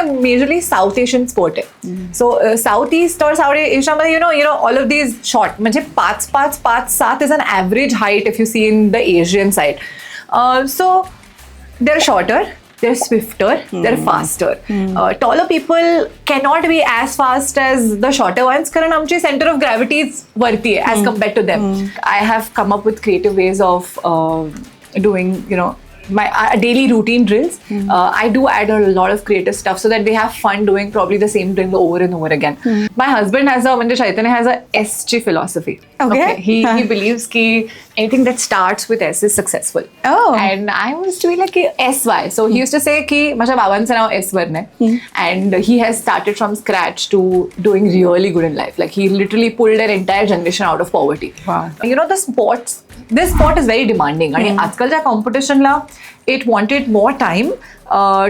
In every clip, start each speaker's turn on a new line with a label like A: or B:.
A: majorly South Asian sport आहे. So Southeast or South Asia मध्ये you know all of these short म्हणजे 5'5" is an average height if you see in the Asian side. So they're shorter, they're swifter, they're faster. Taller people cannot be as fast as the shorter ones कारण आमची center of gravity is वरती आहे as compared to them. I have come up with creative ways of doing my daily routine drills. I do add a lot of creative stuff so that they have fun doing probably the same drill over and over again. My husband has Chaitanya has a SG philosophy.
B: Okay.
A: He believes ki anything that starts with S is successful.
B: Oh.
A: And I was doing like SY. So he used to say ki माझ्या बाबांचं नाव S वरनं आहे. And he has started from scratch to doing really good in life. Like he literally pulled an entire generation out of poverty.
B: Wow.
A: This sport is very demanding. आणि आजकालच्या कॉम्पिटिशनला it wanted more time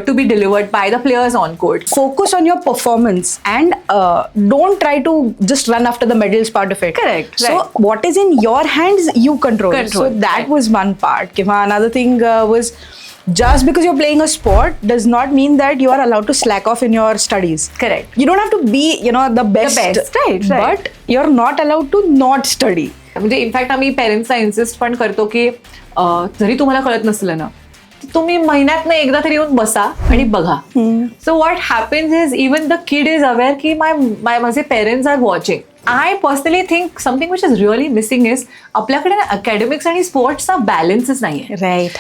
A: to be delivered by the players on court.
B: Focus on your performance and don't try to just run after the medals part of it.
A: Correct.
B: So
A: right.
B: what is in your hands, you control. So that
A: right.
B: was one part. Another thing was just because you're playing a sport does not mean that you are allowed to slack off in your studies.
A: Correct.
B: You don't have to be the best.
A: Right.
B: But you're not allowed to not study.
A: म्हणजे in fact आम्ही पेरेंट्सला insist पण करतो की जरी तुम्हाला कळत नसलं ना तुम्ही महिन्यातनं एकदा तरी येऊन बसा आणि बघा. So what happens is even the kid is aware की माझे parents are watching. I personally think something which is really missing is आपल्याकडे ना अकॅडमिक्स आणि स्पोर्ट्सचा बॅलन्सच नाही आहे.
B: Right.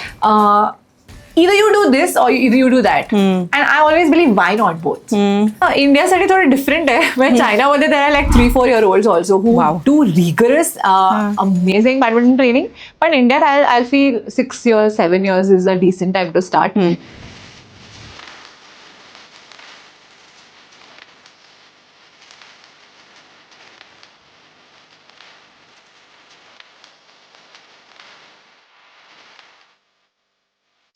A: Either you do this or either you do that. And I always believe why not both. इंडियासाठी थोडं डिफरंट आहे. म्हणजे चायनामध्ये there are like 3-4 year olds also who do rigorous amazing badminton training. But in India I'll feel 6 years, 7 years is a decent time to start.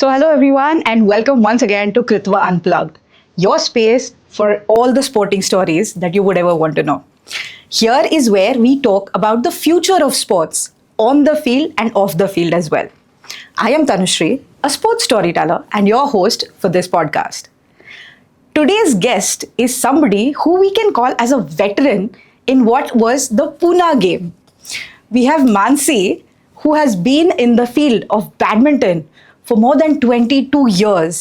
B: So hello everyone and welcome once again to Kritva Unplugged, your space for all the sporting stories that you would ever want to know. Here is where we talk about the future of sports on the field and off the field as well. I am Tanushree, a sports storyteller and your host for this podcast. Today's guest is somebody who we can call as a veteran in what was the Pune game. We have Mansi, who has been in the field of badminton for more than 22 years.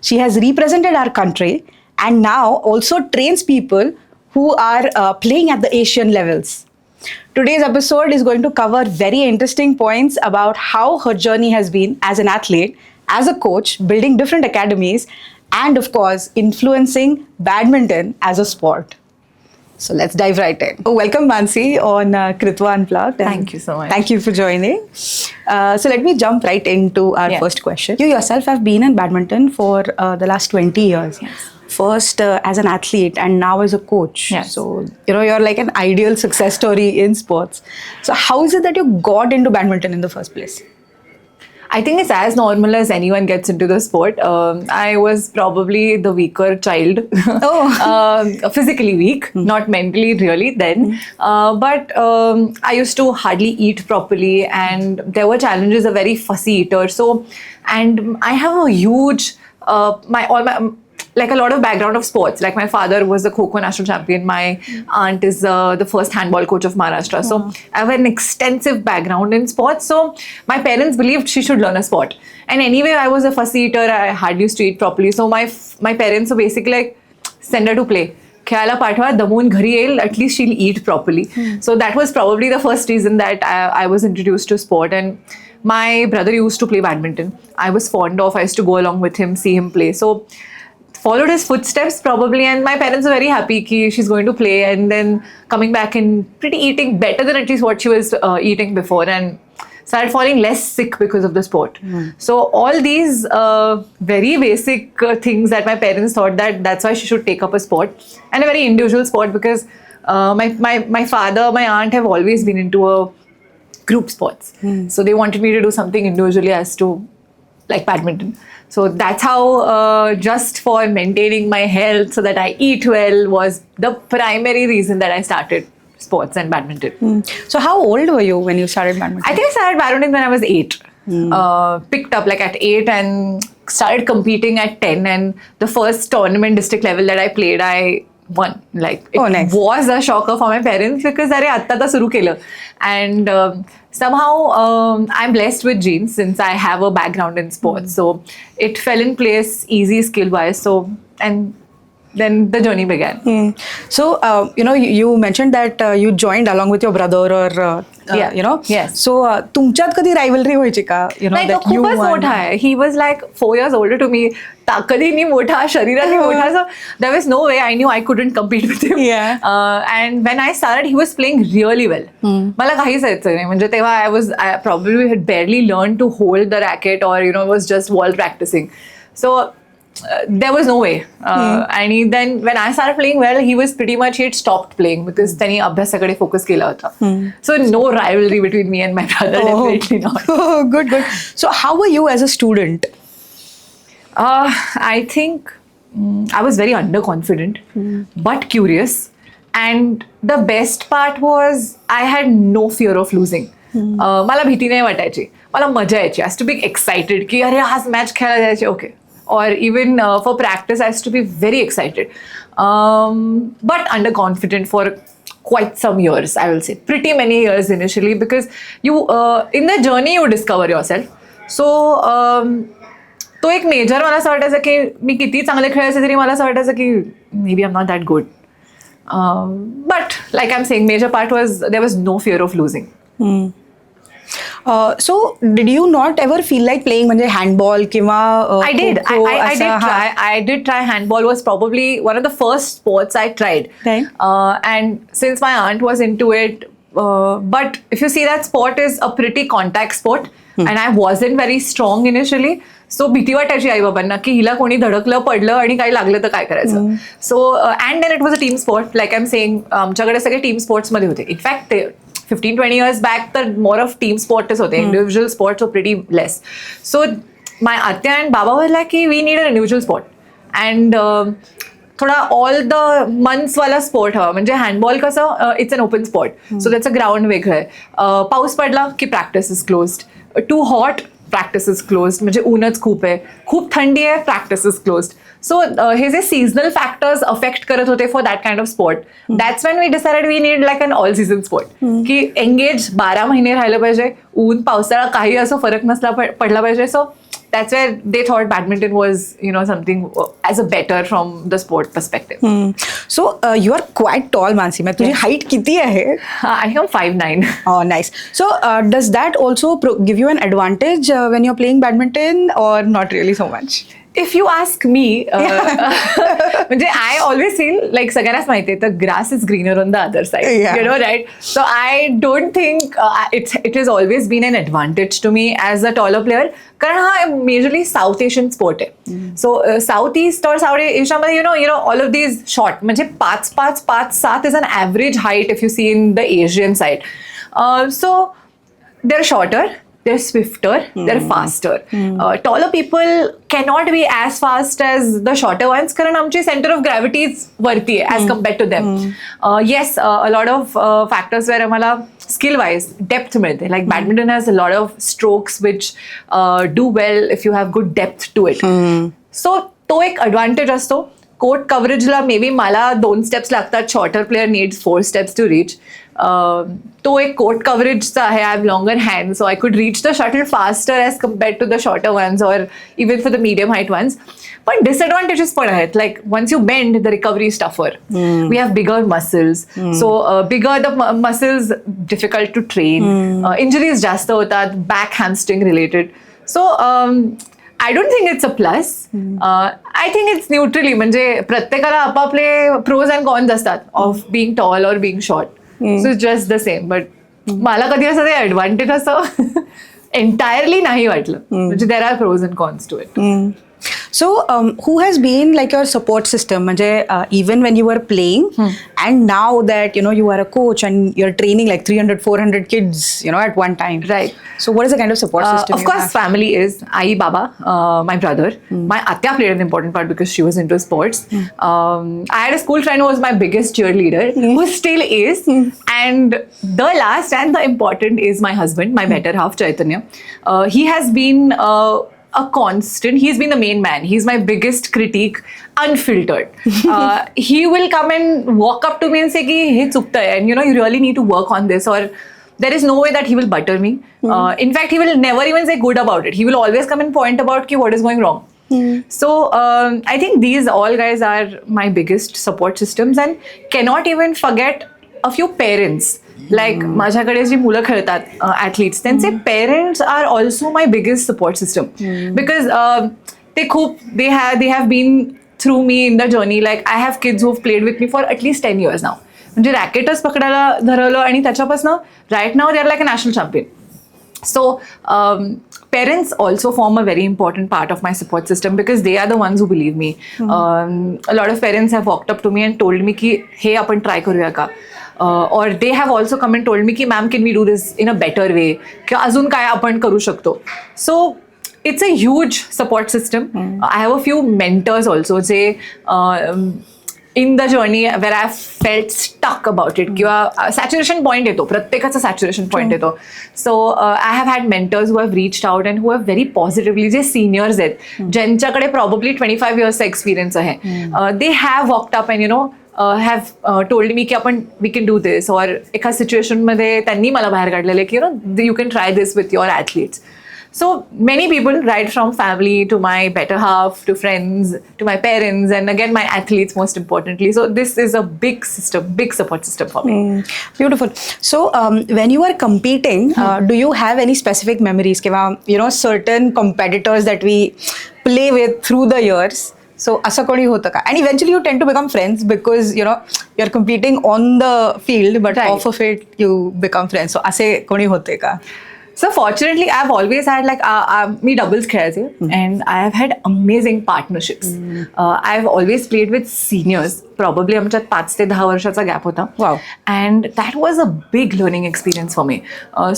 B: She has represented our country and now also trains people who are playing at the Asian levels. Today's episode is going to cover very interesting points about how her journey has been as an athlete, as a coach, building different academies, and of course, influencing badminton as a sport. So let's dive right in. Welcome Mansi on Kritva Unplugged.
A: Thank you so much.
B: Thank you for joining. So let me jump right into our first question. You yourself have been in badminton for the last 20 years.
A: Yes.
B: First as an athlete and now as a coach.
A: Yes.
B: So you're like an ideal success story in sports. So how is it that you got into badminton in the first place?
A: I think it's as normal as anyone gets into the sport. I was probably the weaker child. Physically weak, not mentally really then. But I used to hardly eat properly and there were challenges, a very fussy eater. And I have a huge, like a lot of background of sports. Like my father was the Kho-Kho national champion. My aunt is the first handball coach of Maharashtra. So I have an extensive background in sports. So my parents believed she should learn a sport. And anyway, I was a fussy eater. I hardly used to eat properly. So my parents were basically like, send her to play. खेळायला पाठवा दमून घरी येईल at least she'll eat properly. So that was probably the first reason that I was introduced to sport. And my brother used to play badminton. I was fond of, I used to go along with him, see him play. So followed his footsteps probably, and my parents were very happy ki she's going to play and then coming back and eating better than at least what she was eating before, and started falling less sick because of the sport. So all these very basic things that my parents thought that's why she should take up a sport, and a very individual sport, because my father, my aunt have always been into a group sports. So they wanted me to do something individually as to like badminton. So that's how just for maintaining my health so that I eat well was the primary reason that I started sports and badminton.
B: So how old were you when you started badminton?
A: I think I started badminton when I was 8. picked up like at 8 and started competing at 10. And the first tournament district level that I played, I won. Like it
B: nice.
A: was a shocker for my parents because अरे आता आता सुरू केलं. And somehow I'm blessed with genes since I have a background in sports. So it fell in place easy skill wise. So and then the journey began.
B: So, you mentioned that you joined along with your brother or,
A: Yes.
B: So, तुमच्यात कधी rivalry व्हायची का?
A: नाही तो
B: that you
A: खूपच
B: won.
A: मोठा आहे. He was like 4 years older to me. ताकदीने मोठा, शरीराने मोठा. So there was no way I knew I couldn't compete with him.
B: Yeah.
A: And when I started, he was playing really well. मला काहीच यायचं नाही. म्हणजे तेव्हा I probably had barely learned to hold the racket or was just wall practicing. So there was no way. And then when I started playing well, he was pretty much, he had stopped playing because त्यांनी अभ्यासाकडे focus केला होता. So no rivalry between me and my brother, definitely not.
B: Oh, good. So how were you as a student?
A: I think I was very underconfident, but curious. And the best part was I had no fear of losing. मला भीती नाही वाटायची, मला मजा यायची. I used to be excited की अरे आज मॅच खेळायला जायचे. Okay. Or even for practice, I used to be very excited. But underconfident for quite some years, I will say. Pretty many years initially because you, in the journey, you discover yourself. So, तो एक major मला असं वाटायचं की मी किती चांगले खेळायचे तरी मला असं वाटायचं की maybe I am not that good. But like I'm saying, major part was there was no fear of losing.
B: So did you not ever feel like playing म्हणजे handball किंवा
A: I did.
B: Kho-kho
A: I did
B: असा?
A: try. I did try. Handball was probably one of the first sports I tried.
B: Right.
A: And since my aunt was into it, but if you see that sport is a pretty contact sport, and I wasn't very strong initially. So भीती वाटायची आई बाबांना की हिला कोणी धडकलं पडलं आणि काही लागलं तर काय करायचं. So and then it was a team sport. Like I'm saying, आमच्याकडे सगळे टीम स्पोर्ट्स मध्ये होते. In fact 15-20 years back, the more of team sport होते. Individual sports were pretty less. So my atya and baba were like, we need an individual sport. And थोडा all the months वाला sport हवा. म्हणजे handball कसं it's an open spot. So त्याचं ground वेगळं आहे. पाऊस पडला की practice is closed. Too hot practice is closed. म्हणजे ऊनच खूप आहे. खूप थंडी आहे प्रॅक्टिस इज क्लोज्ड. सो हे जे सीझनल फॅक्टर्स अफेक्ट करत होते for that kind of sport. That's when we decided we need like an all season sport. की एंगेज 12 महिने राहिलं पाहिजे. ऊन पावसाळा काही असं फरक नसला पडला पाहिजे. सो that's where they thought badminton was, something as a better from the sport perspective.
B: So you are quite tall, Mansi. मैं तुझी height किती आहे?
A: I am 5'9".
B: Oh, nice. So does that also give you an advantage when you're playing badminton or not really so much?
A: If you ask me, म्हणजे I always feel like सगळ्यांनाच माहिती आहे the grass is greener on the other side.
B: Yeah.
A: Right? So I don't think it has always been an advantage to me as a taller player. कारण हा majorly south Asian sport आहे. So South East or South एशियामध्ये all of these short म्हणजे 5'5", 5'7" is an average height if you see in the Asian side. So they're shorter. They're swifter, they're faster. Taller people cannot be as fast as the shorter ones कारण आमची center of gravity is वरती आहे as compared to them. Yes, a lot of factors where आम्हाला skill wise depth मिळते. Like badminton has a lot of strokes which do well if you have good depth to it. So तो एक advantage असतो. Court कव्हरेजला may be मला 2 steps लागतात. Shorter player needs 4 steps to reach. तो एक court कव्हरेजचा आहे. I have longer hand so I could reach the shuttle faster as compared to the shorter ones or even for the medium height ones. पण disadvantages पण आहेत. Like once you bend the recovery is tougher. We have bigger muscles. So bigger the muscles difficult to train. Injuries जास्त होतात. Back hamstring related. So I don't think it's a plus. I think it's neutrally. म्हणजे प्रत्येकाला आपापले pros and cons असतात of being tall or being short. So it's just the same. But मला कधी असं ते advantage असं entirely नाही वाटलं. म्हणजे there are pros and cons to it.
B: So, who has been like your support system? म्हणजे, even when you were playing, and now that you are a coach and you're training like 300, 400 kids, at one time.
A: Right.
B: So, what is the kind of support system?
A: Of
B: you
A: course,
B: have?
A: family is Ai Baba, my brother. My Atya played an important part because she was into sports. I had a school friend who was my biggest cheerleader, who still is. And the last and the important is my husband, my better half, Chaitanya. He has been a constant. He's been the main man. He's my biggest critique, unfiltered. He will come and walk up to me and say, "Ki, hey, chukta hai, and you really need to work on this," or there is no way that he will butter me. In fact, he will never even say good about it. He will always come and point about ki, what is going wrong. So I think these all guys are my biggest support systems, and cannot even forget a few parents. Like माझ्याकडे जी मुलं खेळतात athletes त्यांचे parents are also my biggest support system because ते खूप they have been through me in the journey like I have kids who played with me for at least 10 years नाव म्हणजे रॅकेटच पकडायला धरवलं आणि त्याच्यापासून राईट नाव they are like a national champion. So parents also form a very important part of my support system because they are the ones who believe me. A lot of parents have walked up to me and told me ki hey आपण try करूया का, or they have also come and told me ki ma'am can we do this in a better way किंवा अजून काय आपण करू शकतो. So it's a huge support system. I have a few mentors also J in the journey where I felt stuck about it किंवा saturation point येतो, प्रत्येकाचा saturation point येतो. So I have had mentors who have reached out and who have very positively, J seniors आहेत ज्यांच्याकडे probably 25 years experience आहे, they have walked up and have told me की आपण we can do this, or एका situation मध्ये त्यांनी मला बाहेर काढलेले की you can try this with your athletes. So many people, right from family to my better half to friends to my parents and again my athletes most importantly. So this is a big system, big support system for me.
B: Beautiful. So when you are competing, do you have any specific memories? Certain competitors that we play with through the years. So असं कोणी होतं का? And eventually you tend to become friends because you're competing on the field, but
A: Right.
B: off of it you become friends. So असे कोणी होते का?
A: So fortunately, I've always had like me doubles खेळायचे and I have had amazing partnerships. I've always played with seniors. Probably आमच्यात 5 ते 10 वर्षाचा gap होता.
B: Wow.
A: And that was a big learning experience for me.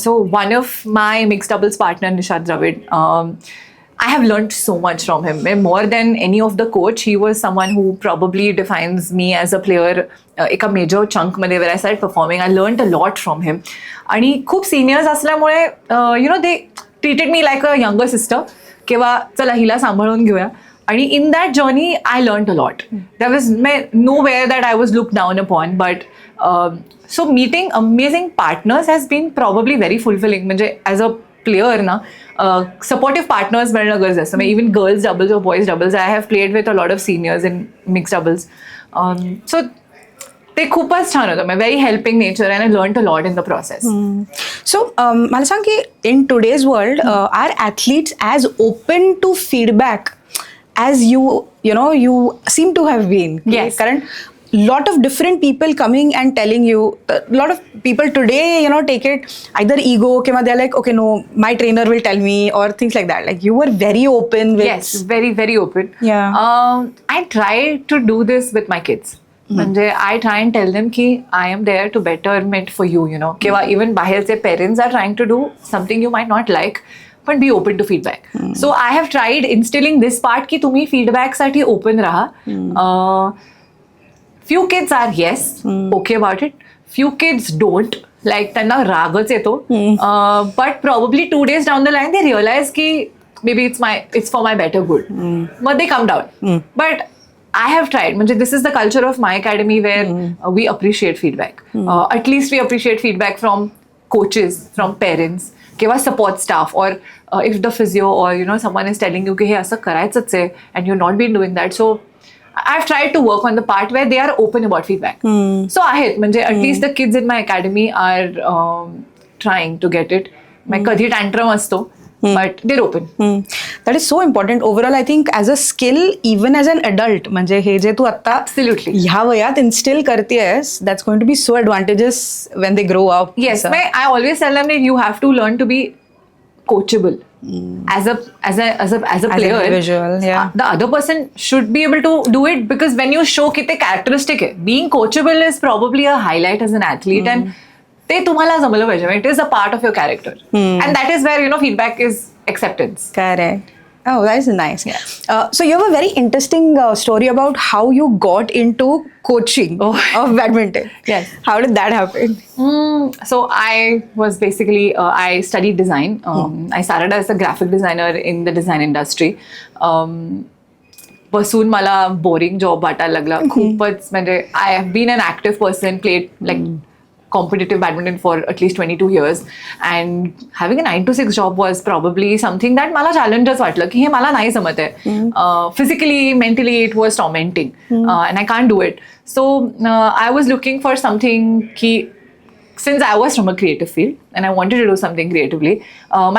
A: So one of my mixed doubles partner, Nishad Dravid, I have learned so much from him. More than any of the coach, he was someone who probably defines me as a player. एक major chunk मध्ये where I started performing, I learned a lot from him. आणि खूप seniors असल्यामुळे they treated me like a younger sister किंवा चला हिला सांभाळून घेऊया. आणि in that journey, I learned a lot. There was nowhere that I was looked down upon, but so meeting amazing partners has been probably very fulfilling. म्हणजे as a player ना supportive partners मिळणं गरजेचं असतं. Even girls doubles or boys doubles, I have played with a lot of seniors in mixed doubles. So ते खूपच छान होतं. Very helping nature and I learned a lot in the process.
B: So मला सांग की in today's world, are athletes as open to feedback as you seem to have been?
A: Yes.
B: कारण lot of different people coming and telling you, a lot of people today take it either ego किंवा they're like okay no my trainer will tell me or things like that. Like you were very open with.
A: Yes, very very open.
B: Yeah.
A: I try to do this with my kids. म्हणजे I try and tell them की I am there to betterment for you, किंवा even बाहेरचे parents are trying to do something you might not like, but be open to feedback. So I have tried instilling this part की तुम्ही feedback साठी open राहा. Few kids are okay about it. Few kids don't. Like त्यांना रागच येतो. But probably 2 days down the line they realize की maybe it's for my better good. But they come down. But I have tried. म्हणजे this is the culture of my academy where we appreciate feedback. At least we appreciate feedback from coaches, from parents, किंवा support staff, or if the physio or someone is telling you की हे असं करायचंच आहे and you're not been doing that. So I've tried to work on the part where they are open about feedback. So आहेत म्हणजे at least the kids in my academy are trying to get it. कधी tantrum असतो, but they're open.
B: That is so important. Overall, I think as a skill, even as an adult, म्हणजे हे जे तू आता
A: Absolutely.
B: ह्या वयात instill करतेस, that's going to be so advantageous when they grow up.
A: Yes, I always tell them that you have to learn to be coachable. As a player,
B: individual, yeah.
A: the other person should be able to do it, because when you show कितने characteristic है, being coachable is probably a highlight as an athlete, and ते तुम्हाला जमलं पाहिजे. It is a part of your character, and that is where feedback is acceptance.
B: Correct. Oh, that is nice.
A: Yeah.
B: So you have a very interesting story about how you got into coaching of badminton.
A: Yes.
B: How did that happen?
A: So I was basically, I studied design. I started as a graphic designer in the design industry. बसून मला boring job वाटायला लागला खूपच. म्हणजे I have been an active person, played like competitive badminton for at least 22 years, and having a 9 to 6 job was probably something that मला challenges वाटलं की हे मला नाही जमत आहे. Physically, mentally it was tormenting, and I can't do it. So I was looking for something ki, since I was from a creative field and I wanted to do something creatively,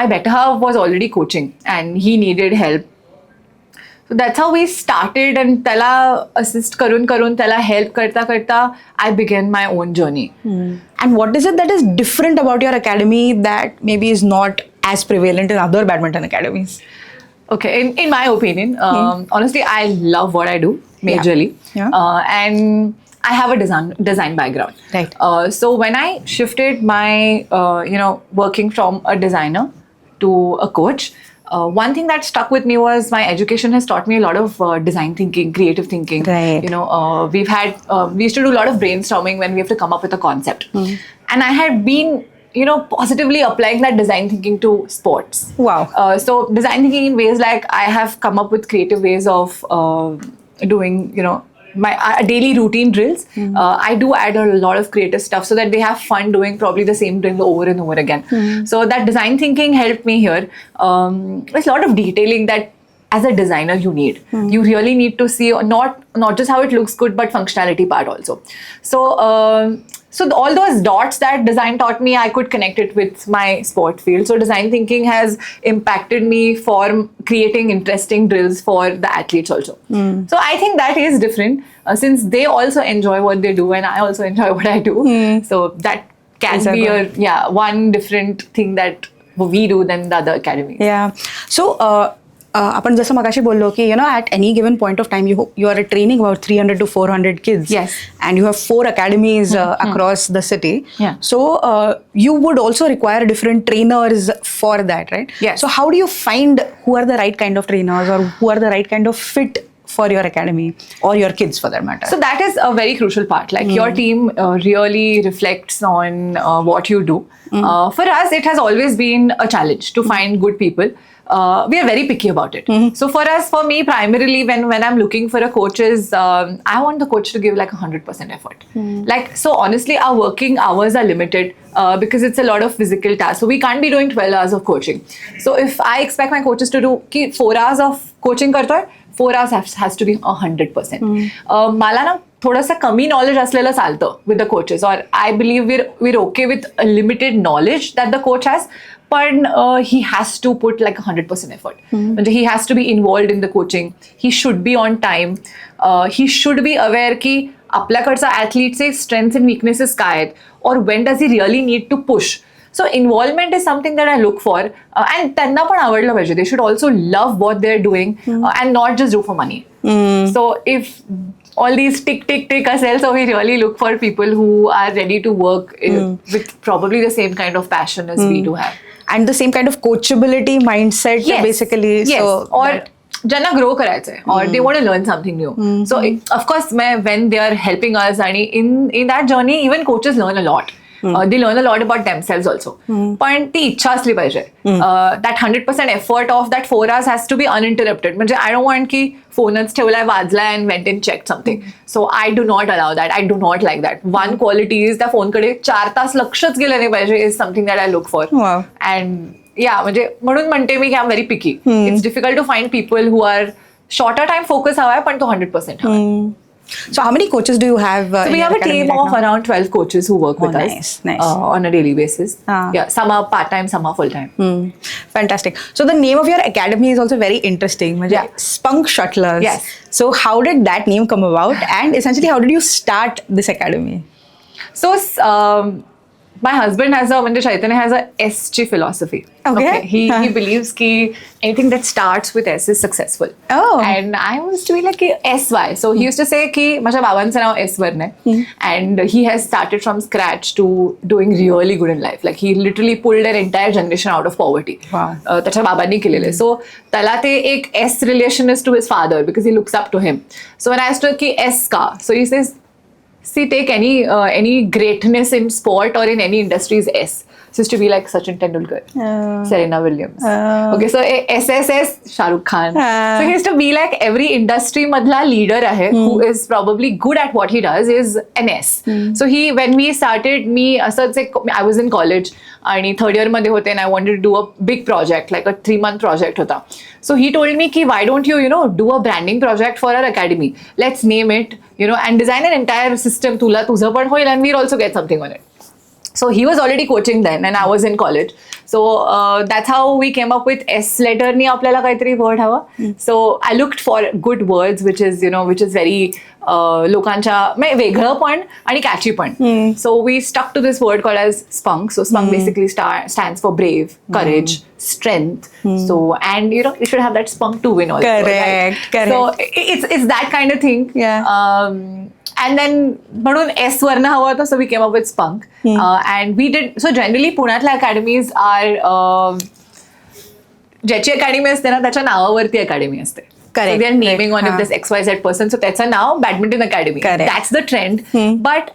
A: my better half was already coaching and he needed help. So that's how we started, and त्याला assist करून त्याला help करता I began my own journey.
B: And what is it that is different about your academy that maybe is not as prevalent in other badminton academies?
A: Okay, in my opinion, honestly, I love what I do majorly.
B: Yeah.
A: And I have a design background.
B: Right.
A: So when I shifted my working from a designer to a coach, one thing that stuck with me was my education has taught me a lot of design thinking, creative thinking.
B: Right.
A: We used to do a lot of brainstorming when we have to come up with a concept. And I had been, positively applying that design thinking to sports.
B: Wow.
A: So design thinking in ways like I have come up with creative ways of doing, my daily routine drills. I do add a lot of creative stuff so that they have fun doing probably the same drill over and over again. So that design thinking helped me here. There's a lot of detailing that as a designer you need. You really need to see not just how it looks good, but functionality part also. So all those dots that design taught me, I could connect it with my sport field. So design thinking has impacted me for creating interesting drills for the athletes also. So I think that is different, since they also enjoy what they do and I also enjoy what I do. So that can be one different thing that we do than the other academies.
B: Yeah. So आपण जसं मगाशी बोललो की at any given point of time you are training about 300 to 400 kids.
A: Yes.
B: And you have 4 academies across the city.
A: Yeah.
B: So you would also require different trainers for that, right?
A: Yes.
B: So how do you find who are the right kind of trainers or who are the right kind of fit for your academy or your kids for that matter?
A: So that is a very crucial part. Like your team really reflects on what you do. For us, it has always been a challenge to find good people. We are very picky about it. So for me, primarily when I'm looking for a coach is, I want the coach to give like 100% effort. Like, so honestly, our working hours are limited because it's a lot of physical tasks. So we can't be doing 12 hours of coaching. So if I expect my coaches to do 4 hours of coaching करतोय, 4 hours has to be 100%. मला ना थोडंसं कमी knowledge असलेलं चालतं with the coaches, or I believe we're okay with a limited knowledge that the coach has, but he has to put like 100% effort. म्हणजे he has to be involved in the coaching. He should be on time. He should be aware की आपल्याकडचा ॲथलीटचे strengths and weaknesses काय आहेत, or when does he really need to push. So involvement is something that I look for, and त्यांना पण आवडलं पाहिजे. They should also love what they're doing and not just do for money. So if all these tick ourselves, so we really look for people who are ready to work with probably the same kind of passion as we do have.
B: And the same kind of coachability mindset, basically.
A: Yes.
B: So
A: or ज्यांना grow करायचंय, or they want to learn something new. So of course, when they are helping us, and in that journey, even coaches learn a lot. They learn a lot about themselves also. पण ती इच्छा असली पाहिजे. That 100% effort of that 4 hours has to be uninterrupted. म्हणजे I don't want की फोनच ठेवलाय, वाजलाय and went and checked something. So I do not allow that. I do not like that. One quality is त्या फोनकडे 4 तास लक्षच गेलं नाही पाहिजे is something that I look for.
B: Wow.
A: And म्हणजे म्हणून म्हणते मी की I'm very picky. It's difficult to find people who are shorter time focus हवाय पण तो 100% हवाय.
B: So how many coaches do you have?
A: So we have a team of around 12 coaches who work with us on a daily basis. Yeah, some are part-time, some are full-time.
B: Fantastic. So the name of your academy is also very interesting.
A: Yeah.
B: Spunk Shuttlers.
A: Yes.
B: So how did that name come about? And essentially, how did you start this academy?
A: So my husband has a, म्हणजे Chaitanya has a S ची philosophy.
B: Okay.
A: He believes ki anything that starts with S is successful.
B: Oh.
A: And I used to be like SY. So he used to say ki माझ्या बाबांचं नाव S वरनं आहे. And he has started from scratch to doing really good in life. Like he literally pulled an entire generation out of poverty.
B: Wow.
A: त्याच्या बाबांनी केलेले. So त्याला ते एक S relation is to his father because he looks up to him. So when I asked her ki S ka, so he says, see, take any greatness in sport or in any industry is S. So used to be like Sachin Tendulkar, Serena Williams. Okay, so SSS, Shah Rukh Khan. So he used to be like every industry madla leader ahe who is probably good at what he does is an S. So when we started, I was in college and third year madhe hote and I wanted to do a big project, like a 3-month project hota. So he told me ki why don't you do a branding project for our academy? Let's name it, and design an entire system. Tuza pan hoil and we'll also get something on it. So he was already coaching then and I was in college. So that's how we came up with S letter ni आपल्याला काहीतरी word हवा. So I looked for good words which is very लोकांच्या म्हणजे वेगळं पण आणि catchy पण. So we stuck to this word called as spunk. So spunk basically stands for brave, courage, strength. So and you should have that spunk to win also.
B: Correct.
A: So it's that kind of thing.
B: Yeah.
A: And then म्हणून S वरनं हवं होतं, so we came up with Spunk. And we did, so generally पुण्यातल्या academies are, ज्याची academy असते ना त्याच्या नावावरती अकॅडमी असते.
B: Correct.
A: So they are naming one of this XYZ person, so त्याचं नाव badminton academy. That's the trend. But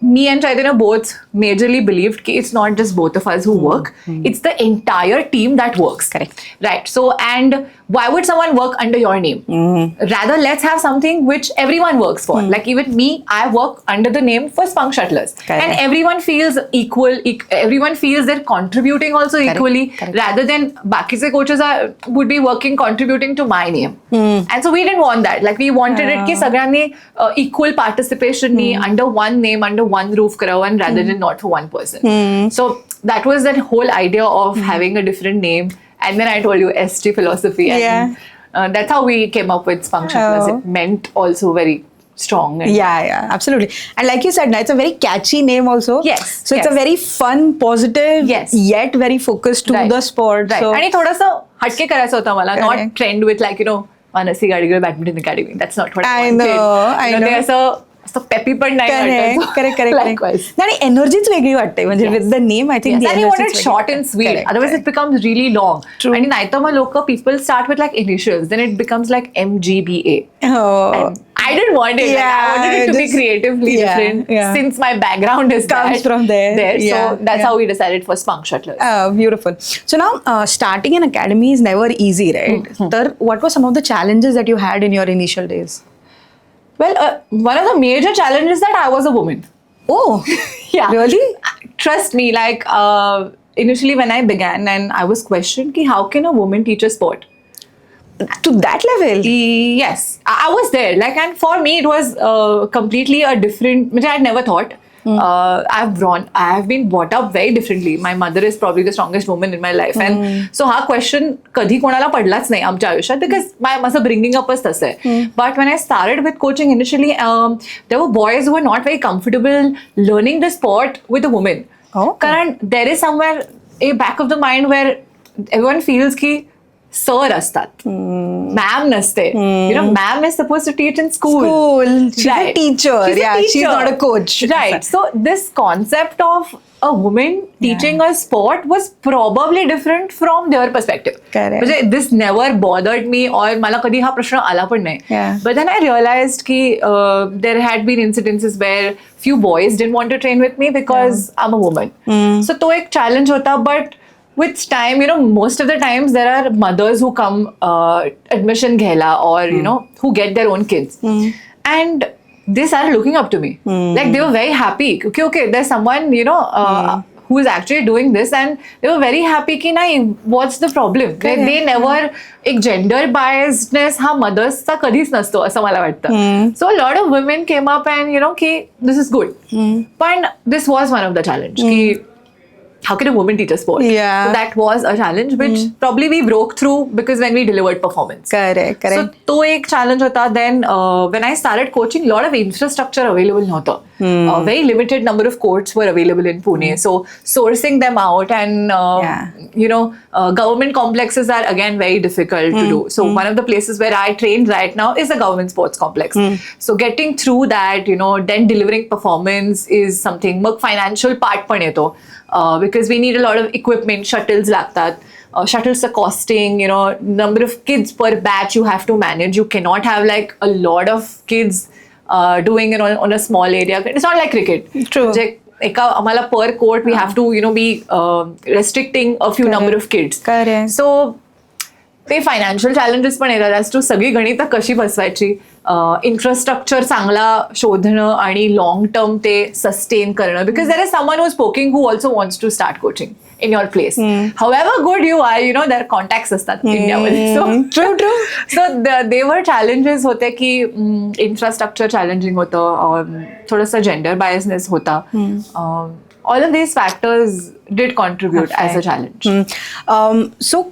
A: me and Chaitanya both majorly believed that it's not just both of us who work, it's the entire team that works.
B: Correct.
A: Right. So, and why would someone work under your name? Rather, let's have something which everyone works for. Like even me, I work under the name for Spunk Shuttlers.
B: Correct.
A: And everyone feels equal, everyone feels they're contributing also equally, rather than baki's coaches would be contributing to my name. And so we didn't want that. Like we wanted it ki sagrani equal participation ni under one name, under one roof karawan, rather than not for one person. So that was that whole idea of having a different name. And then I told you ST philosophy. And that's how we came up with Spunk Shuttlers. It meant also very strong. And
B: Yeah, absolutely. And like you said, it's a very catchy name also.
A: Yes.
B: So it's a very fun, positive, yet very focused to the sport.
A: Right.
B: So
A: आणि थोडंसं हटके करायचं होतं मला.
B: Correct.
A: Not trend with like, Manasi Gadigul Badminton Academy. That's not what I
B: I
A: wanted.
B: know.
A: ते असं peppy पण नाही वाटत.
B: Correct.
A: Likewise.
B: आणि एनर्जीच वेगळी वाटते म्हणजे with the name I think
A: And you want it short and sweet. Otherwise it becomes really long.
B: True.
A: आणि नाहीतर मग people start with like initials. Then it becomes like MGBA. And I didn't want it. Like, I wanted it to be creatively different since my background
B: comes from there.
A: So that's how we decided for Spunk Shuttlers.
B: Beautiful. So now starting an academy is never easy, right? So what were some of the challenges that you had in your initial days?
A: Well, one of the major challenges is that I was a woman.
B: Oh,
A: yeah.
B: Really?
A: Trust me, like initially when I began and I was questioned, ki how can a woman teach a sport?
B: To that level?
A: Yes, I was there. Like, and for me, it was completely a different. I had never thought. I have been brought up very differently. My mother is probably the strongest woman in my life, and so हा question कधी कोणाला पडलाच नाही आमच्या आयुष्यात because माझं bringing up was तसं आहे. But when I started with coaching initially, there were boys who were not very comfortable learning the sport with a woman. कारण there is somewhere a back of the mind where everyone feels की sir असतात, ma'am नसते. Ma'am is suppose to teach in school.
B: She's a teacher. She's not a coach.
A: Right. So this concept of a woman teaching a sport was probably different from their perspective.
B: Correct.
A: म्हणजे this never bothered me or मला कधी हा प्रश्न आला पण नाही. But then I realized की there had been incidences where few boys didn't want to train with me because I'm a woman. So तो एक challenge होता, but with time, most of the times there are mothers who come admission घ्यायला or, who get their own kids. And they started looking up to me. Like they were very happy. Okay, there's someone, who is actually doing this, and they were very happy ki nahi, what's the problem? Like, they never, एक gender biasness हा mothersचा कधीच नसतो असं मला वाटतं. So a lot of women came up and, ki this is good. But this was one of the challenge. Ki how can a woman teach a sport?
B: Yeah.
A: So that was a challenge which probably we broke through because when we delivered performance.
B: Correct.
A: So to ek challenge hota. Then when I started coaching, lot of infrastructure available nahota. Very limited number of courts were available in Pune. So sourcing them out and government complexes are again very difficult to do. So one of the places where I train right now is a government sports complex. So getting through that, then delivering performance is something. Mag financial part पण येतो. Because we need a lot of equipment, shuttles लागतात. Shuttles are costing, number of kids per batch you have to manage. You cannot have like a lot of kids doing it on a small area. It's not like cricket.
B: True.
A: म्हणजे आम्हाला per court we have to be restricting a few number of kids.
B: Correct.
A: So ते financial challenges पण येतात as to सगळी गणितं कशी बसवायची, infrastructure चांगला शोधणं आणि लॉंग टर्म ते सस्टेन करणं. Because there is someone who is spoking who also wants to start coaching in your place. However good you are, there contacts असतात इंडियामध्ये. सो देवर चॅलेंजेस होते की इन्फ्रास्ट्रक्चर चॅलेंजिंग होतं, थोडंसं जेंडर बायसनेस होता. All of these factors did contribute as a challenge.
B: So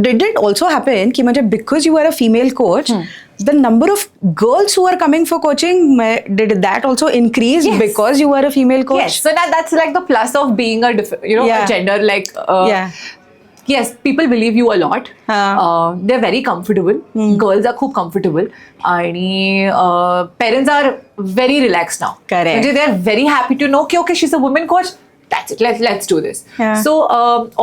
B: did it also happen कि म्हणजे because you were a female coach, the number of girls who are coming for coaching, did that also increase because you were a female coach?
A: Yes, so that's like the plus of being a a gender like. Yes, people believe you a lot. They're very comfortable. Girls are खूप comfortable. आणि parents are very relaxed now.
B: Correct.
A: म्हणजे they are very happy to know कि okay, she's a woman coach. That's it. Let's do this.
B: Yeah.
A: So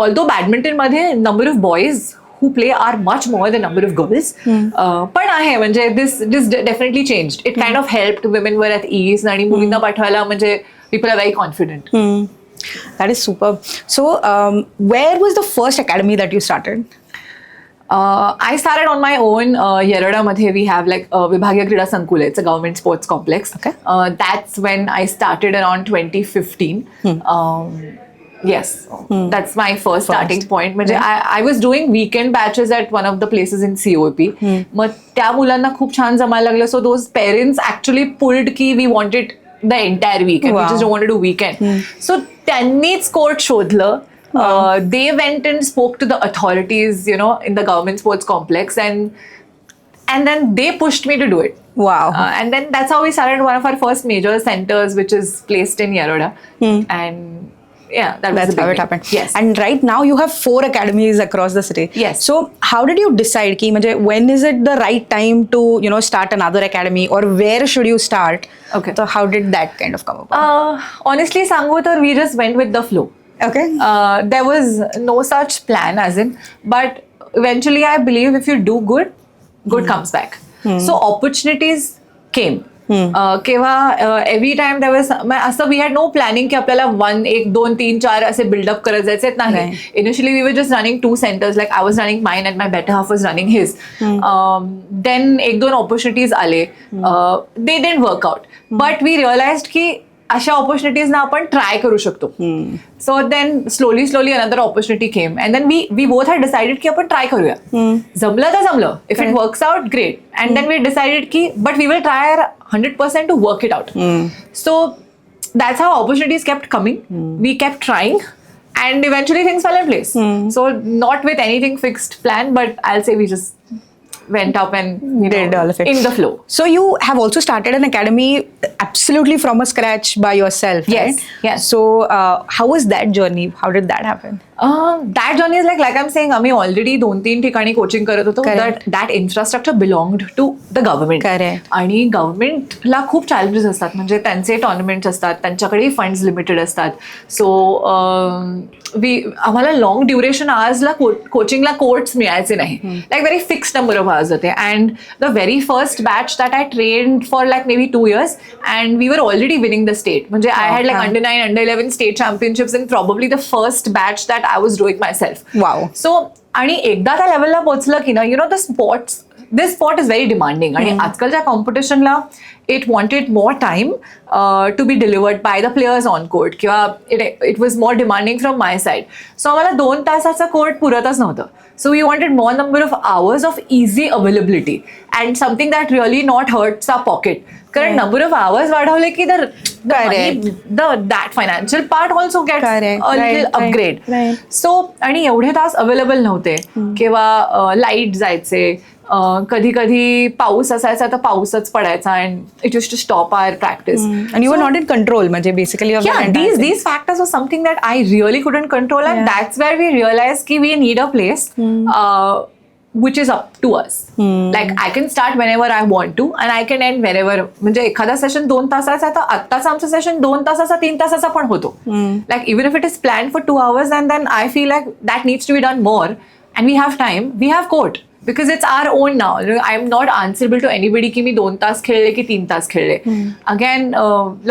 A: although badminton मध्ये number of boys who play are much more than number of girls, पण आहे म्हणजे this definitely changed. It kind of helped. Women were at ease आणि मुलींना पाठवायला म्हणजे people are very confident.
B: That is superb. So where was the first academy that you started?
A: I started on my own. Yeroda madhe we have like Vibhagiya Krida Sankula. It's a government sports complex.
B: Okay.
A: That's when I started around 2015. Yes, that's my first starting point. म्हणजे I was doing weekend batches at one of the places in COP. मग त्या मुलांना खूप छान जमायला लागलं. So those parents actually pulled की we wanted the entire weekend. We just don't want to do weekend. So त्यांनीच court शोधलं. They went and spoke to the authorities, in the government sports complex, and then they pushed me to do it.
B: Wow.
A: And then that's how we started one of our first major centers, which is placed in Yeroda. And yeah, that's
B: how it happened.
A: Yes.
B: And right now you have 4 academies across the city.
A: Yes.
B: So how did you decide ki when is it the right time to start another academy, or where should you start?
A: Okay.
B: So how did that kind of come about?
A: Honestly, sangu tar we just went with the flow.
B: Okay.
A: There was no such plan as in, but eventually I believe if you do good comes back. So opportunities came. केव्हा every time there was असं we had no planning की आपल्याला 1, 1, 2, 3, 4 असे buildup करत जायचे नाही. Initially we were just running 2 centers, like I was running mine and my better half was running his. Then 1-2 opportunities आले. They didn't work out, but we realized की अशा opportunities ना आपण ट्राय करू शकतो. So then slowly another opportunity came and then we both had decided की आपण try करूया. जमलं तर जमलं, if it works out great. And then we decided की but we will try 100% to work it out. So that's how opportunities kept coming. We kept trying and eventually things fell in place. So not with anything fixed plan, but I'll say we just went up and
B: did all of it
A: in the flow.
B: So you have also started an academy absolutely from a scratch by yourself,
A: yes,
B: right?
A: Yes.
B: So how was that journey? How did that happen?
A: That journey is like I'm saying, आम्ही already 2-3 ठिकाणी coaching करत होतो. That infrastructure belonged to the government.
B: Correct.
A: आणि गव्हर्नमेंटला खूप challenges असतात. म्हणजे त्यांचे tournaments असतात, त्यांच्याकडे फंड्स लिमिटेड असतात. सो आम्हाला लॉंग ड्युरेशन आवर्सला कोचिंगला कोर्ट्स मिळायचे नाही. Like very fixed number of hours होते. And the very first batch that I trained for like may be 2 years and we were already winning the state. म्हणजे I had like under 9, under 11 state championships in probably the first batch that I was doing myself.
B: Wow.
A: So आणि एकदा त्या लेवलला पोहोचलं की ना, the sports this spot is very demanding आणि आजकालच्या कॉम्पिटिशनला it wanted more time to be delivered by the players on court किंवा it was more demanding from my side. So आम्हाला 2 तासाचं कोर्ट पुरतच नव्हतं. So we wanted more number of hours of easy availability and something that really not hurts our pocket. कारण number of hours वाढवले की that financial part also get upgrade. So आणि एवढे तास available नव्हते किंवा लाईट जायचे, कधी कधी पाऊस असायचा तर पाऊसच पडायचा and it use to stop our practice
B: and you were not in control म्हणजे basically of
A: yeah these factors were something that I really couldn't control and that's where we realized ki we need a place which is up to us. Like I can start whenever I want to and I can end whenever. म्हणजे एखादा session 2 तासाचा तर आत्ताच आमचं session 2 तासाचा 3 तासाचा पण होतो. Like even if it is planned for 2 hours and then I feel like that needs to be done more and we have time, we have court. Because it's our own now. I'm not answerable to anybody की मी 2 तास खेळले की 3 तास खेळले. Again,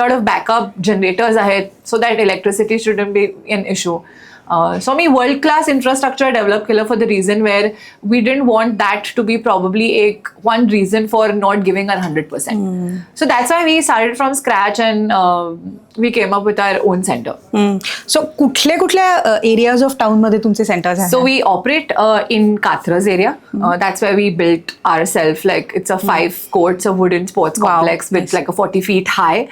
A: lot of backup generators आहेत so that electricity shouldn't be an issue. So me world class infrastructure develop केलं for the reason where we didn't want that to be probably one reason for not giving our 100%. So that's why we started from scratch and we came up with our own center.
B: So कुठल्या areas of town मध्ये तुमचे centers आहेत?
A: So we operate in Kathras area. That's where we built ourselves. Like it's a 5 courts of wooden sports complex with like a 40 feet high.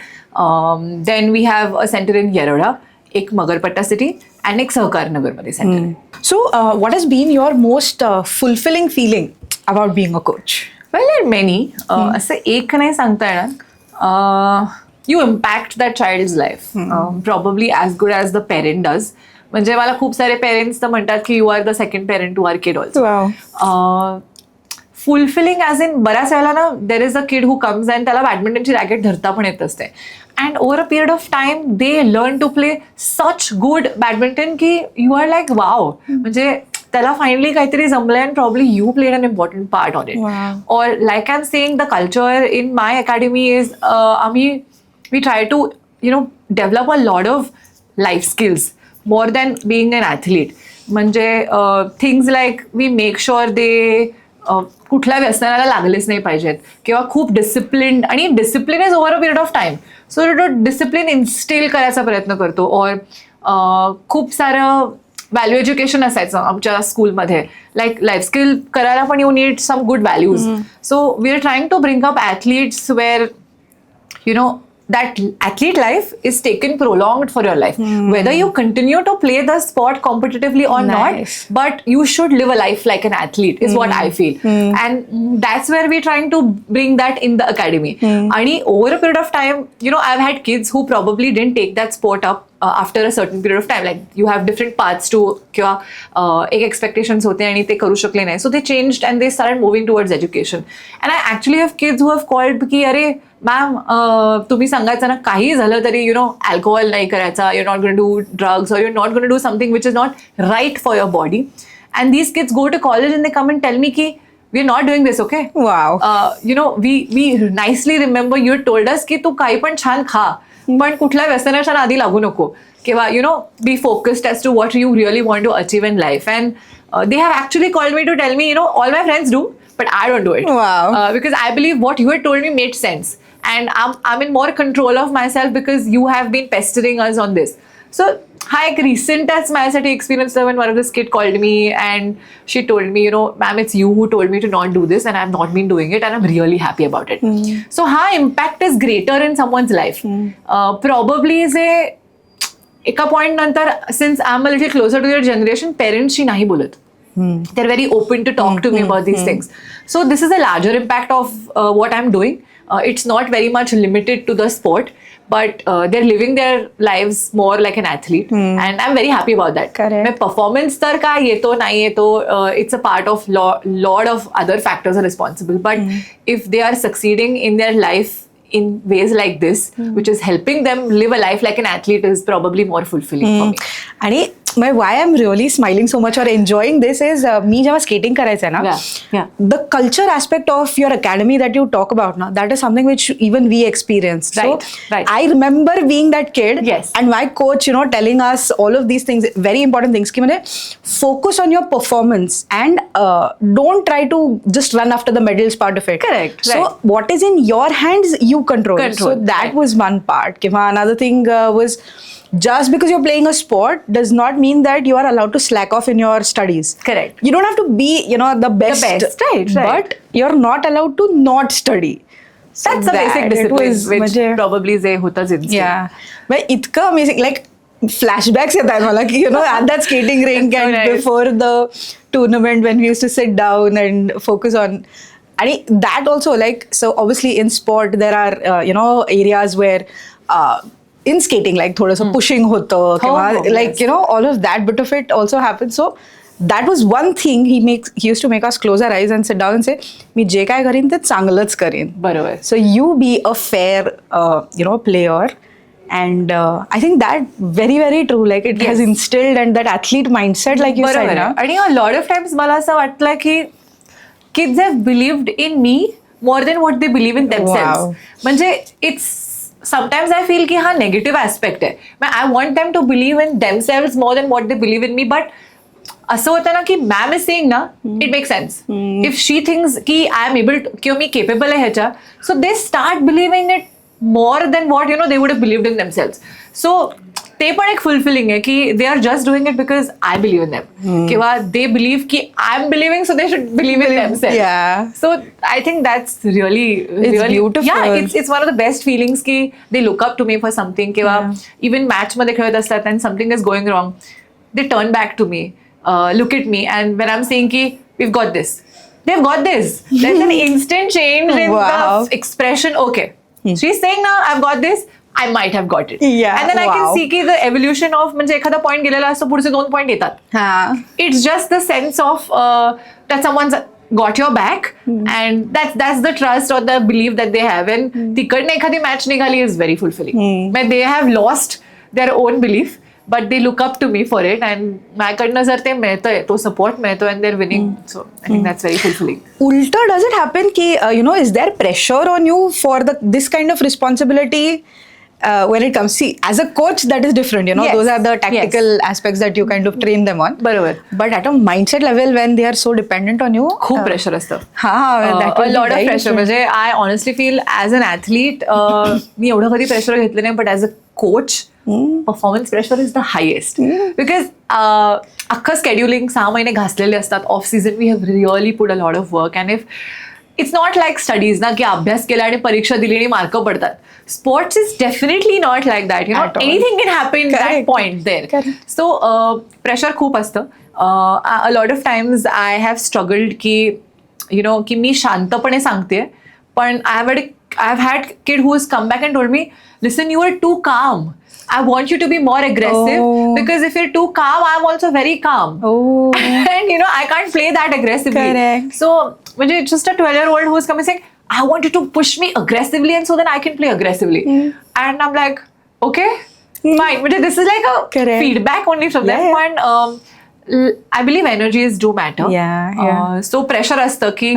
A: Then we have a center in Yeroda, एक Magarpatta city and एक सहकार नगर मध्ये centre.
B: So what has been your most fulfilling feeling about being a coach?
A: Well, there are many. असं एक नाही सांगता येणार. You impact that child's life. Probably as good as the parent does. म्हणजे मला खूप सारे पेरेंट्स तर म्हणतात की you are the second parent to our kid also. Fulfilling as in बऱ्याच वेळेला ना there is a kid who comes and त्याला बॅडमिंटनची रॅकेट धरता पण येत असते and over a period of time they learn to play such good badminton की यू आर लाईक वाव. म्हणजे त्याला फायनली काहीतरी जमलंय and probably you played an important part on it. Or like I am saying the culture in my academy is आम्ही we try to develop a lot of life skills more than being an athlete. म्हणजे things like we make sure they कुठल्या व्यसनाला लागलेच नाही पाहिजेत किंवा खूप discipline आणि discipline is over a period of time. So तो डिसिप्लिन इन्स्टिल करायचा प्रयत्न करतो. और खूप सारं व्हॅल्यू एज्युकेशन असायचं आमच्या स्कूलमध्ये. लाईक लाईफ स्किल करायला पण you need some good values. So we are trying to bring up athletes where that athlete life is taken prolonged for your life. Whether you continue to play the sport competitively or not, but you should live a life like an athlete is what I feel. And that's where we're trying to bring that in the academy. And over a period of time, I've had kids who probably didn't take that sport up after a certain period of time. Like you have different paths to किंवा एक expectations होते आणि ते करू शकले नाही. So they changed and they started moving towards education. And I actually have kids who have called की अरे मॅम तुम्ही सांगायचं ना काही झालं तरी अल्कोहोल नाही करायचा, you're not going to do drugs or you're not going to do something which is not right for your body. And these kids go to college and they come and tell me ki we're not doing this, okay?
B: Wow.
A: We nicely remember you told us की तू काही पण छान खा पण कुठल्या व्यसनाच्या नादी लागू नको किंवा be focused as to what you really want to achieve in life. And they have actually called me to tell me all my friends do but I don't do it.
B: Wow.
A: Because I believe what you had told me made sense. And I'm in more control of myself because you have been pestering us on this. So, hi, recent as माझ्यासाठी experience when one of this kid called me and she told me, ma'am, it's you who told me to not do this and I've not been doing it and I'm really happy about it. So, impact is greater in someone's life. Probably एका point नंतर, since I'm a little closer to your generation, parents she नाही बोलत. They're very open to talk to me about these things. So, this is a larger impact of what I'm doing. It's not very much limited to the sport, but they're living their lives more like an athlete, and I'm very happy about that.
B: Correct.
A: My performance तर काय येतो नाही येतो, it's a part of lot of other factors are responsible. But if they are succeeding in their life in ways like this, which is helping them live a life like an athlete, is probably more fulfilling for me.
B: आणि why I'm really smiling so much or enjoying this is मी जेव्हा skating करायचं ना, the culture aspect of your academy that you talk about now, that is something which even we experienced.
A: Right.
B: I remember being that kid,
A: Yes.
B: and my coach, telling us all of these things, very important things. कि मैंने focus on your performance and don't try to just run after the medals part of it.
A: Correct.
B: So what is in your hands, you control. So that was one part. कि another thing was, just because you're playing a sport does not mean that you are allowed to slack off in your studies.
A: Correct.
B: You don't have to be, the best.
A: Right.
B: But you're not allowed to not study. So
A: that's a basic discipline, which probably जे होताच instinct.
B: Yeah. But इतकं amazing, like flashbacks येतात मला की at that skating rink and before the tournament when we used to sit down and focus on. And that also, like, so obviously in sport there are areas where in skating like थोडंसं pushing होतं किंवा like all of that bit of it also happens. So that was one thing he used to make us close our eyes and sit down and say, मी जे काय करीन ते चांगलंच करीन.
A: बरोबर.
B: So you be a fair player. And I think that very, very true. Like it has instilled and that athlete mindset, like you said.
A: And a lot of times मला असं वाटलं की kids have believed in me more than what they believe in themselves. म्हणजे it's sometimes I feel की हा negative aspect आहे. I want them to believe in themselves more than what they believe in me. But असं होतं ना की ma'am is saying ना, it make sense. If she thinks की आय एम एबल किंवा मी केपेबल आहे ह्याच्या, so they start believing it more than what they would have believed in themselves. So ते पण एक फुलफिलिंग आहे की they are just doing it because I believe in them, किंवा दे बिलीव्ह की I am believing so they should believe in themselves. So I think that's really it's one of the best feelings की they look up to me for something, किंवा even match मध्ये खेळत असतात and something is going wrong, they turn back to me, look at me, and when I'm saying ki we've got this, they've got this. There's an instant change in the expression. Okay, she's saying now I've got this, I might have got it.
B: Yeah.
A: And then I can see ki the evolution of म्हणजे एखादा point गेलेला असतो, पुढचे 2 point येतात. It's just the sense of that someone's got your back, and that's the trust or the belief that they have. And तिकडनं एखादी match निघाली is very fulfilling. They have lost their own belief, but they look up to me for it, and माझ्याकडनं जर ते मिळतंय, तो support मिळतोय, and they're winning, so I think that's very fulfilling.
B: Ulta, does it happen ki is there pressure on you for this kind of responsibility when it comes? See, as a coach that is different, those are the tactical aspects that you kind of train them on.
A: बरोबर.
B: But at a mindset level when they are so dependent on you,
A: खूप pressure असतं.
B: a
A: lot of pressure. म्हणजे I honestly feel as an athlete मी एवढं कधी pressure घेतलं नाही, but as a coach performance pressure is the highest, because अख्खं scheduling 6 महिने घासलेले असतात. Off season we have really put a lot of work, and if it's not like studies ना की अभ्यास केला आणि परीक्षा दिली आणि मार्क पडतात. Sports is definitely not like that. Anything can happen that point there. So pressure खूप असतं. A lot of times I have struggled की मी शांतपणे सांगते, पण I have had kid who is come back and told me, listen, you are too calm. I want you to be more aggressive, because if you're too calm, I'm also very calm. And I can't play that aggressively.
B: Correct.
A: So it's just a 12-year-old who's coming saying, I want you to push me aggressively, and so then I can play aggressively. And I'm like, okay, fine. This is like a feedback only from them. And I believe energies do matter. So pressure असतं की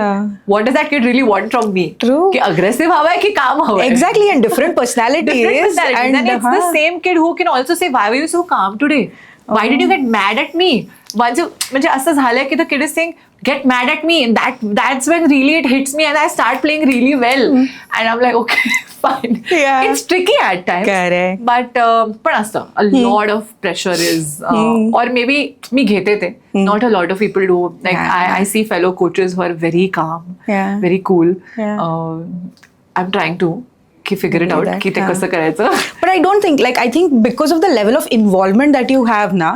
A: what does that kid really want from me?
B: True.
A: की aggressive हवा है की calm हवा है?
B: Exactly, and different personalities.
A: And it's the same kid who can also say, why were you so calm today? Why did you get mad at me? म्हणजे असं झालंय की the kid is saying, get mad at me, and that's when really it hits me and I start playing really well. And I'm like, okay, fine. It's tricky at times.
B: Correct.
A: But पण असतं a lot of pressure is or maybe मी घेते ते, not a lot of people do. Like I see fellow coaches who are very calm, very cool. I'm trying to figure it out की ते कसं करायचं.
B: But I don't think, like, I think because of the level of involvement that you have now,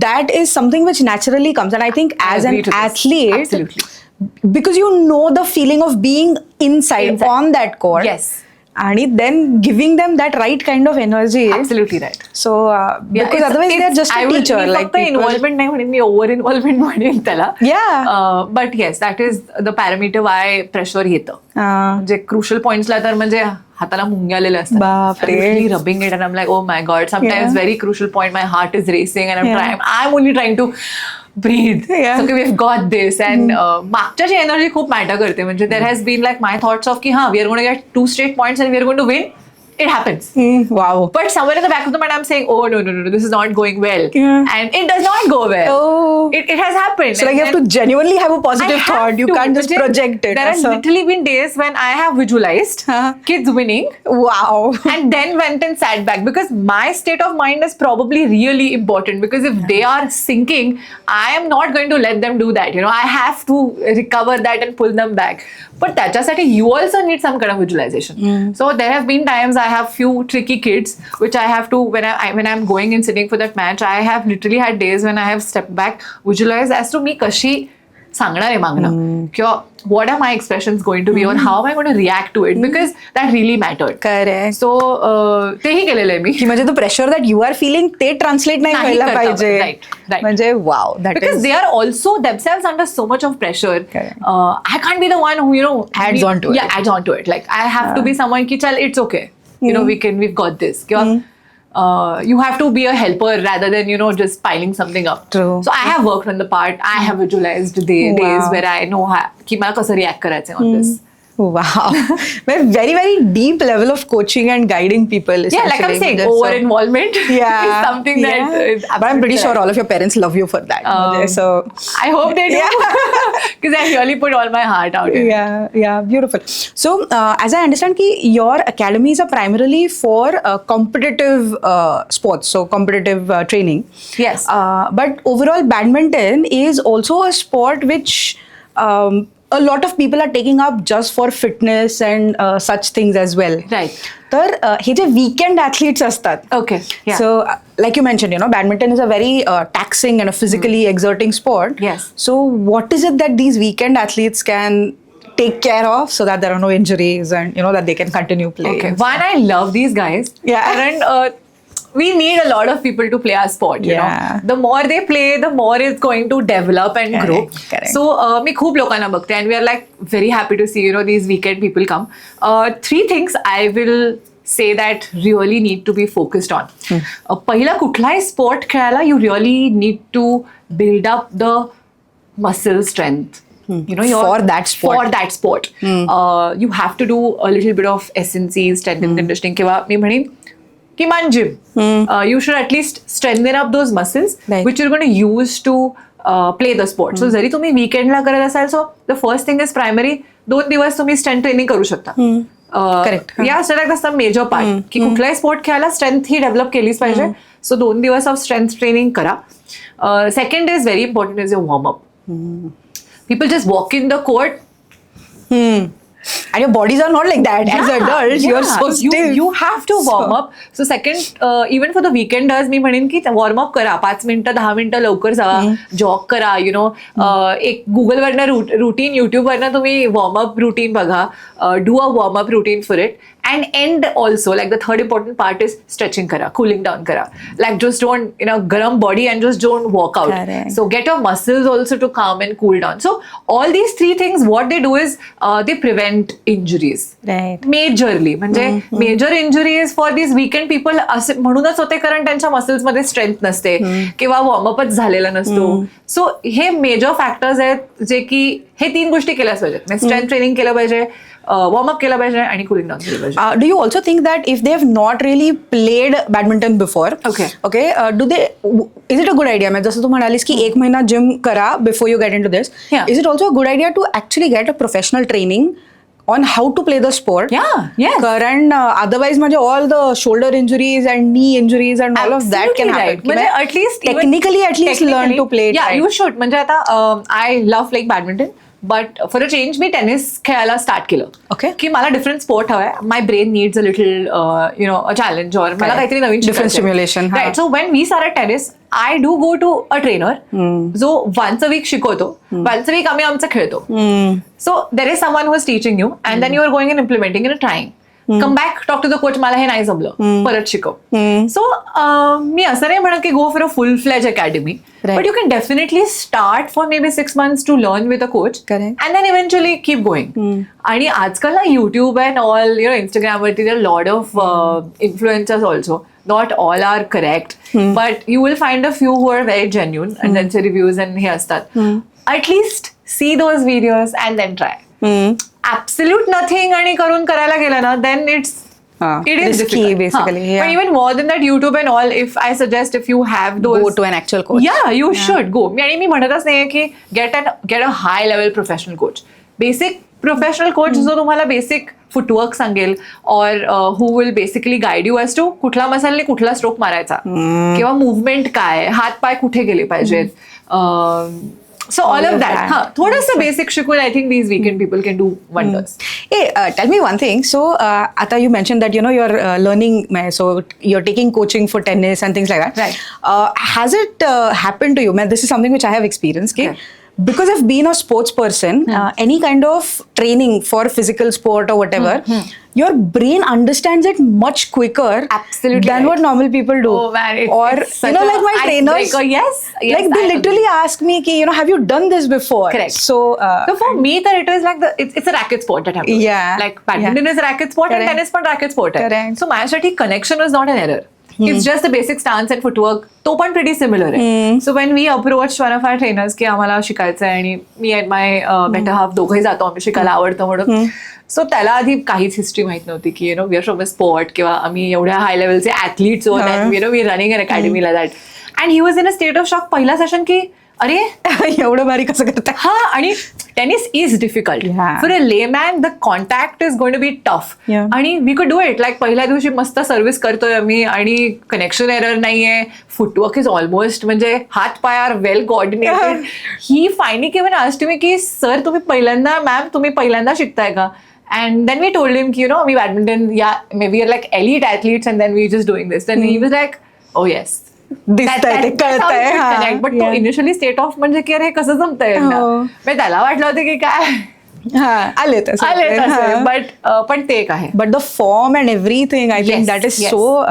B: that is something which naturally comes. And I think as an athlete,
A: absolutely,
B: because you know the feeling of being inside on that court.
A: Yes.
B: And then giving them that right kind of energy.
A: Absolutely right.
B: So because otherwise they're just a teacher. Like
A: involvement नाही म्हणेन मी, over involvement म्हणेन त्याला.
B: But
A: yes, that is the parameter why pressure येतं. म्हणजे crucial पॉइंट्सला तर म्हणजे हाताला मुंग्या आलेल्या
B: बापरे.
A: Rubbing it and I am like oh my God sometimes
B: Yeah.
A: Very crucial point my heart is racing and
B: Yeah.
A: I am only trying to breathe.
B: Yeah.
A: So, okay, we've got this. And मागच्याची energy खूप matter करते. म्हणजे there has been like my thoughts of की we are going to get 2 straight points and we are going to win. It happens.
B: Wow.
A: But somewhere in the back of the mind, I'm saying, oh, no, this is not going well.
B: Yeah.
A: And it does not go well.
B: Oh.
A: It has happened.
B: So like you have to genuinely have a
A: I
B: positive
A: have
B: thought. You
A: to.
B: can't just project it.
A: There have
B: असं.
A: literally been days when I have visualized kids winning
B: Wow.
A: and then went and sat back because my state of mind is probably really important because if they are sinking, I am not going to let them do that. I have to recover that and pull them back. But त्याच्यासाठी you also need some kind of visualization. So there have been times I have few tricky kids which I have to when I'm going and sitting for that match, I have literally had days when I have stepped back, visualized as to मी कशी सांगणार आहे मागणं किंवा what are my expressions going to be or how am I going to react to it because that really mattered.
B: Correct.
A: So तेही केलेलं आहे मी
B: की म्हणजे तो pressure that you are feeling ते ट्रान्सलेट नाही
A: नाही
B: व्हायला
A: करता
B: पाहिजे.
A: right.
B: म्हणजे wow that
A: because they are also themselves under so much of pressure.
B: Correct.
A: I can't be the one who
B: Adds on to it.
A: Yeah, adds on to it. Like I have to be someone ki chal it's okay. We've got this. You have to be a helper rather than just piling something up.
B: True.
A: So I have worked on the part. I have visualized days where I know की मला कसं react करायचं on this.
B: Wow. Very, very deep level of coaching and guiding people.
A: Yeah, like I'm saying,
B: So-
A: over involvement
B: Yeah.
A: is something that is
B: But I'm pretty sure all of your parents love you for that. So
A: I hope they do because I really put all my heart out in it.
B: yeah, beautiful. So as I understand, ki your academies are primarily for competitive sports, so competitive training.
A: Yes.
B: But overall, badminton is also a sport which a lot of people are taking up just for fitness and such things as well.
A: Right.
B: तर हे जे weekend athletes असतात.
A: Okay. Yeah.
B: So, like you mentioned, badminton is a very taxing and a physically exerting sport.
A: Yes.
B: So, what is it that these weekend athletes can take care of so that there are no injuries and that they can continue playing?
A: Okay. One, I love these guys.
B: Yeah.
A: And we need a lot of people to play our sport. You know, the more they play, the more it's going to develop and grow.
B: Correct.
A: So, मी खूप लोकांना बघते and we are like very happy to see these weekend people come. 3 things I will say that really need to be focused on. पहिला कुठलाही sport खेळायला you really need to build up the muscle strength.
B: For that sport.
A: You have to do a little bit of S&C, strength and conditioning किंवा मी म्हणेन किमान gym. You should at least strengthen up those muscles which you're going to use to play the sport. So जरी तुम्ही weekendला करत असाल, so the first thing is primary 2 दिवस तुम्ही strength training करू शकता.
B: Correct.
A: या that's मेजर पार्ट की कुठलाही स्पोर्ट खेळायला स्ट्रेंथ ही डेव्हलप केलीच पाहिजे. सो 2 दिवस ऑफ स्ट्रेंथ ट्रेनिंग करा. Second is very important is your warm up. People just walk in the court
B: And your bodies are not like that. As adults, you are so stiff.
A: You have to warm up. So second, even for the weekenders, मी म्हणेन की warm up करा. 5 मिनिटं 10 मिनिटं लवकर जावा, jog करा. एक गुगलवरनं routine, युट्यूबवरनं तुम्ही warm up routine बघा. Do a warm up routine for it. And end also, like the third important part is stretching kara, cooling down kara. Like just don't, garam body and just don't walk out.
B: Correct.
A: So get your muscles also to calm and cool down. So all these 3 things, what they do is they prevent injuries.
B: Right.
A: Majorly. म्हणजे major injuries for these weekend people असे म्हणूनच होते कारण त्यांच्या muscles मध्ये strength नसते किंवा वॉर्मअपच झालेला नसतो. सो हे मेजर फॅक्टर्स आहेत जे की हे 3 गोष्टी केल्याच पाहिजेत. स्ट्रेंथ ट्रेनिंग केलं पाहिजे, वॉर्मअप केलं पाहिजे आणि कुलिंग डाऊन केलं पाहिजे.
B: Do you also think that if they have not really played badminton before, is it a good idea? म्हणजे जसं तू म्हणालीस की 1 महिना जिम करा before you get into this.
A: Yeah.
B: Is it also a good idea to actually get a professional training on how to play the sport?
A: Yeah, yes.
B: कारण otherwise म्हणजे all the shoulder injuries and knee injuries and all of that can happen.
A: Right. म्हणजे at least
B: technically learn to play it.
A: Yeah,
B: right.
A: you should. म्हणजे आता I love playing badminton. But for a change मी tennis खेळायला start केलं.
B: Okay.
A: की मला different sport हवाय. My brain needs a little a challenge और मला काहीतरी नवीन
B: different stimulation.
A: Right. So when we start tennis I do go to a trainer जो वन्स अ वीक शिकवतो. वन्स अ वीक आम्ही आमचं खेळतो. So there is someone who is teaching you and then you are going and implementing in a time. Come back talk to the coach, मला हे नाही जमलं, परत शिकव. सो मी असं नाही म्हणत की go for a full fledge academy, but you can definitely start for maybe 6 months to learn with a coach and then eventually keep going. आणि आजकाल ना युट्यूब अँड ऑल इंस्टाग्रामवरती there lot of influencers also. Not all are correct, but you will find a few who are very genuine and त्यांचे reviews and हे असतात. At least see those videos and then try. Absolute nothing आणि करून करायला गेलं ना, then it is
B: risky,
A: difficult.
B: basically. Yeah.
A: But even more than that, YouTube and all, if I suggest if you have those,
B: Go to an actual coach.
A: yeah, you should go. आणि मी म्हणतच नाही की get a high level professional coach. Basic professional coach जो तुम्हाला basic footwork सांगेल, और who will basically guide you as to कुठला मसाला कुठला स्ट्रोक मारायचा किंवा मुवमेंट काय, हात पाय कुठे गेले पाहिजेत. So all of that. हा, थोडंसं बेसिक शिकून I think these weekend people can do wonders.
B: Hey, tell me one thing. So, Ata, you mentioned that you're learning. So you're taking coaching for tennis and things like that.
A: Right.
B: Has it happened to you? This is something which I have experienced.
A: Okay.
B: Because I've been a sports person, any kind of training for physical sport or whatever, your brain understands it much quicker
A: Absolutely
B: than
A: right.
B: what normal people do.
A: Oh man, it's such
B: like my trainers,
A: icebreaker. Yes,
B: like they
A: I
B: literally ask me, ki, have you done this before?
A: Correct.
B: So
A: for me, then it is like it's a racket sport that happens.
B: Yeah.
A: Like badminton is a racket sport and tennis पण racket sport.
B: Correct.
A: So माझ्यासाठी connection is not an error. It's just the basic stance and footwork. तो पण pretty similar आहे. So when we approached one of our trainers की आम्हाला शिकायचं आहे आणि मी and my better half दोघंही जातो, आम्ही शिकायला आवडतं म्हणून. सो त्याला आधी काहीच हिस्ट्री माहित नव्हती की we are from a sport किंवा आम्ही एवढ्या हाय लेवलचे ऍथलीट्स आहोत, वी रनिंग अन अकॅडमीला that. And he was in a state of shock. पहिला सेशन की अरे
B: एवढं भारी कसं करता.
A: हा, आणि tennis is difficult for a layman. The contact is going to be tough. आणि we could do it. Like पहिल्या दिवशी मस्त सर्व्हिस करतोय आम्ही आणि कनेक्शन एरर नाहीये, फुटवर्क इज ऑलमोस्ट, म्हणजे हात पाय are well coordinated. He finally केव्हा आस्क्ड मी की सर तुम्ही पहिल्यांदा, मॅम तुम्ही पहिल्यांदा शिकताय का? And then we told him, we badminton, maybe we're like elite athletes and then we're just doing this. Then he was like, oh yes. That connect. But तो initially state off म्हणजे की अरे कसं जमतंय यांना. मग त्याला वाटलं होतं की काय
B: आले तसं.
A: पण ते एक आहे.
B: But the form and everything I think that is so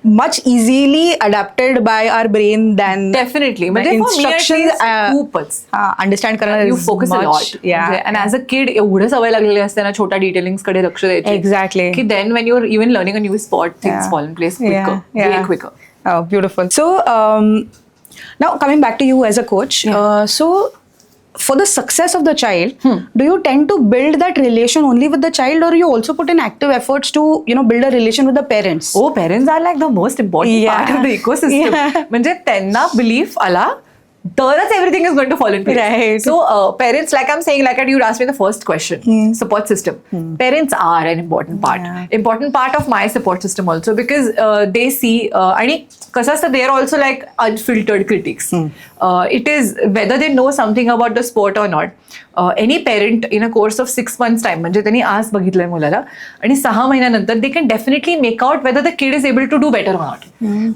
B: much easily adapted by our brain than
A: definitely. म्हणजे
B: इन्स्ट्रक्शन
A: खूपच
B: अंडरस्टँड करणं.
A: You focus a lot. And as a kid एवढं सवय लागलेली असते ना छोट्या डिटेलिंग्स कडे लक्ष द्यायची.
B: एक्झॅक्टली.
A: की then when you are even learning a new spot, things fall in place quicker.
B: Oh, beautiful. So now coming back to you as a coach, so for the success of the child, do you tend to build that relation only with the child, or you also put in active efforts to build a relation with the parents?
A: Oh, parents are like the most important part of the ecosystem. म्हणजे त्यांना belief आला तरच everything is going to fall in place.
B: Right.
A: So parents, like I'm saying, like you asked me the first question, support system. Parents are an important part. Important part of my support system also, because they see आणि कसं असतं, they are also like unfiltered critics. It is whether they know something about the sport or not. Any parent in a course of 6 months time, म्हणजे त्यांनी आज बघितलंय मुलाला आणि 6 महिन्यानंतर they can definitely make out whether the kid is able to do better or not.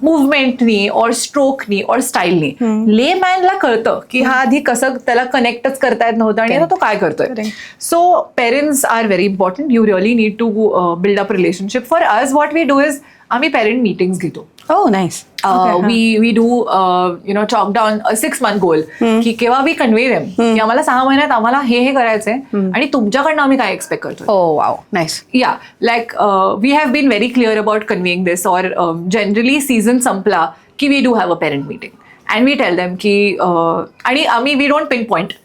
A: मुवमेंटनी और स्ट्रोकनी और स्टाईलनी लेमॅनला कळतं की हा आधी कसं त्याला कनेक्टच करता येत नव्हतं आणि आता तो काय करतोय. So parents are very important. You really need to build up relationship. For us what we do is आम्ही पेरेंट मीटिंग्स घेतो.
B: Oh, nice.
A: We do chalk down a 6-month goal की केव्हा वी कन्वे देम की आम्हाला 6 महिन्यात आम्हाला हे करायचंय आणि तुमच्याकडनं आम्ही काय एक्सपेक्ट करतो.
B: Oh, wow, nice.
A: Yeah, like we have been very clear about conveying this, or generally season संपला की we do have a parent meeting and we tell them की आणि आम्ही we don't pinpoint.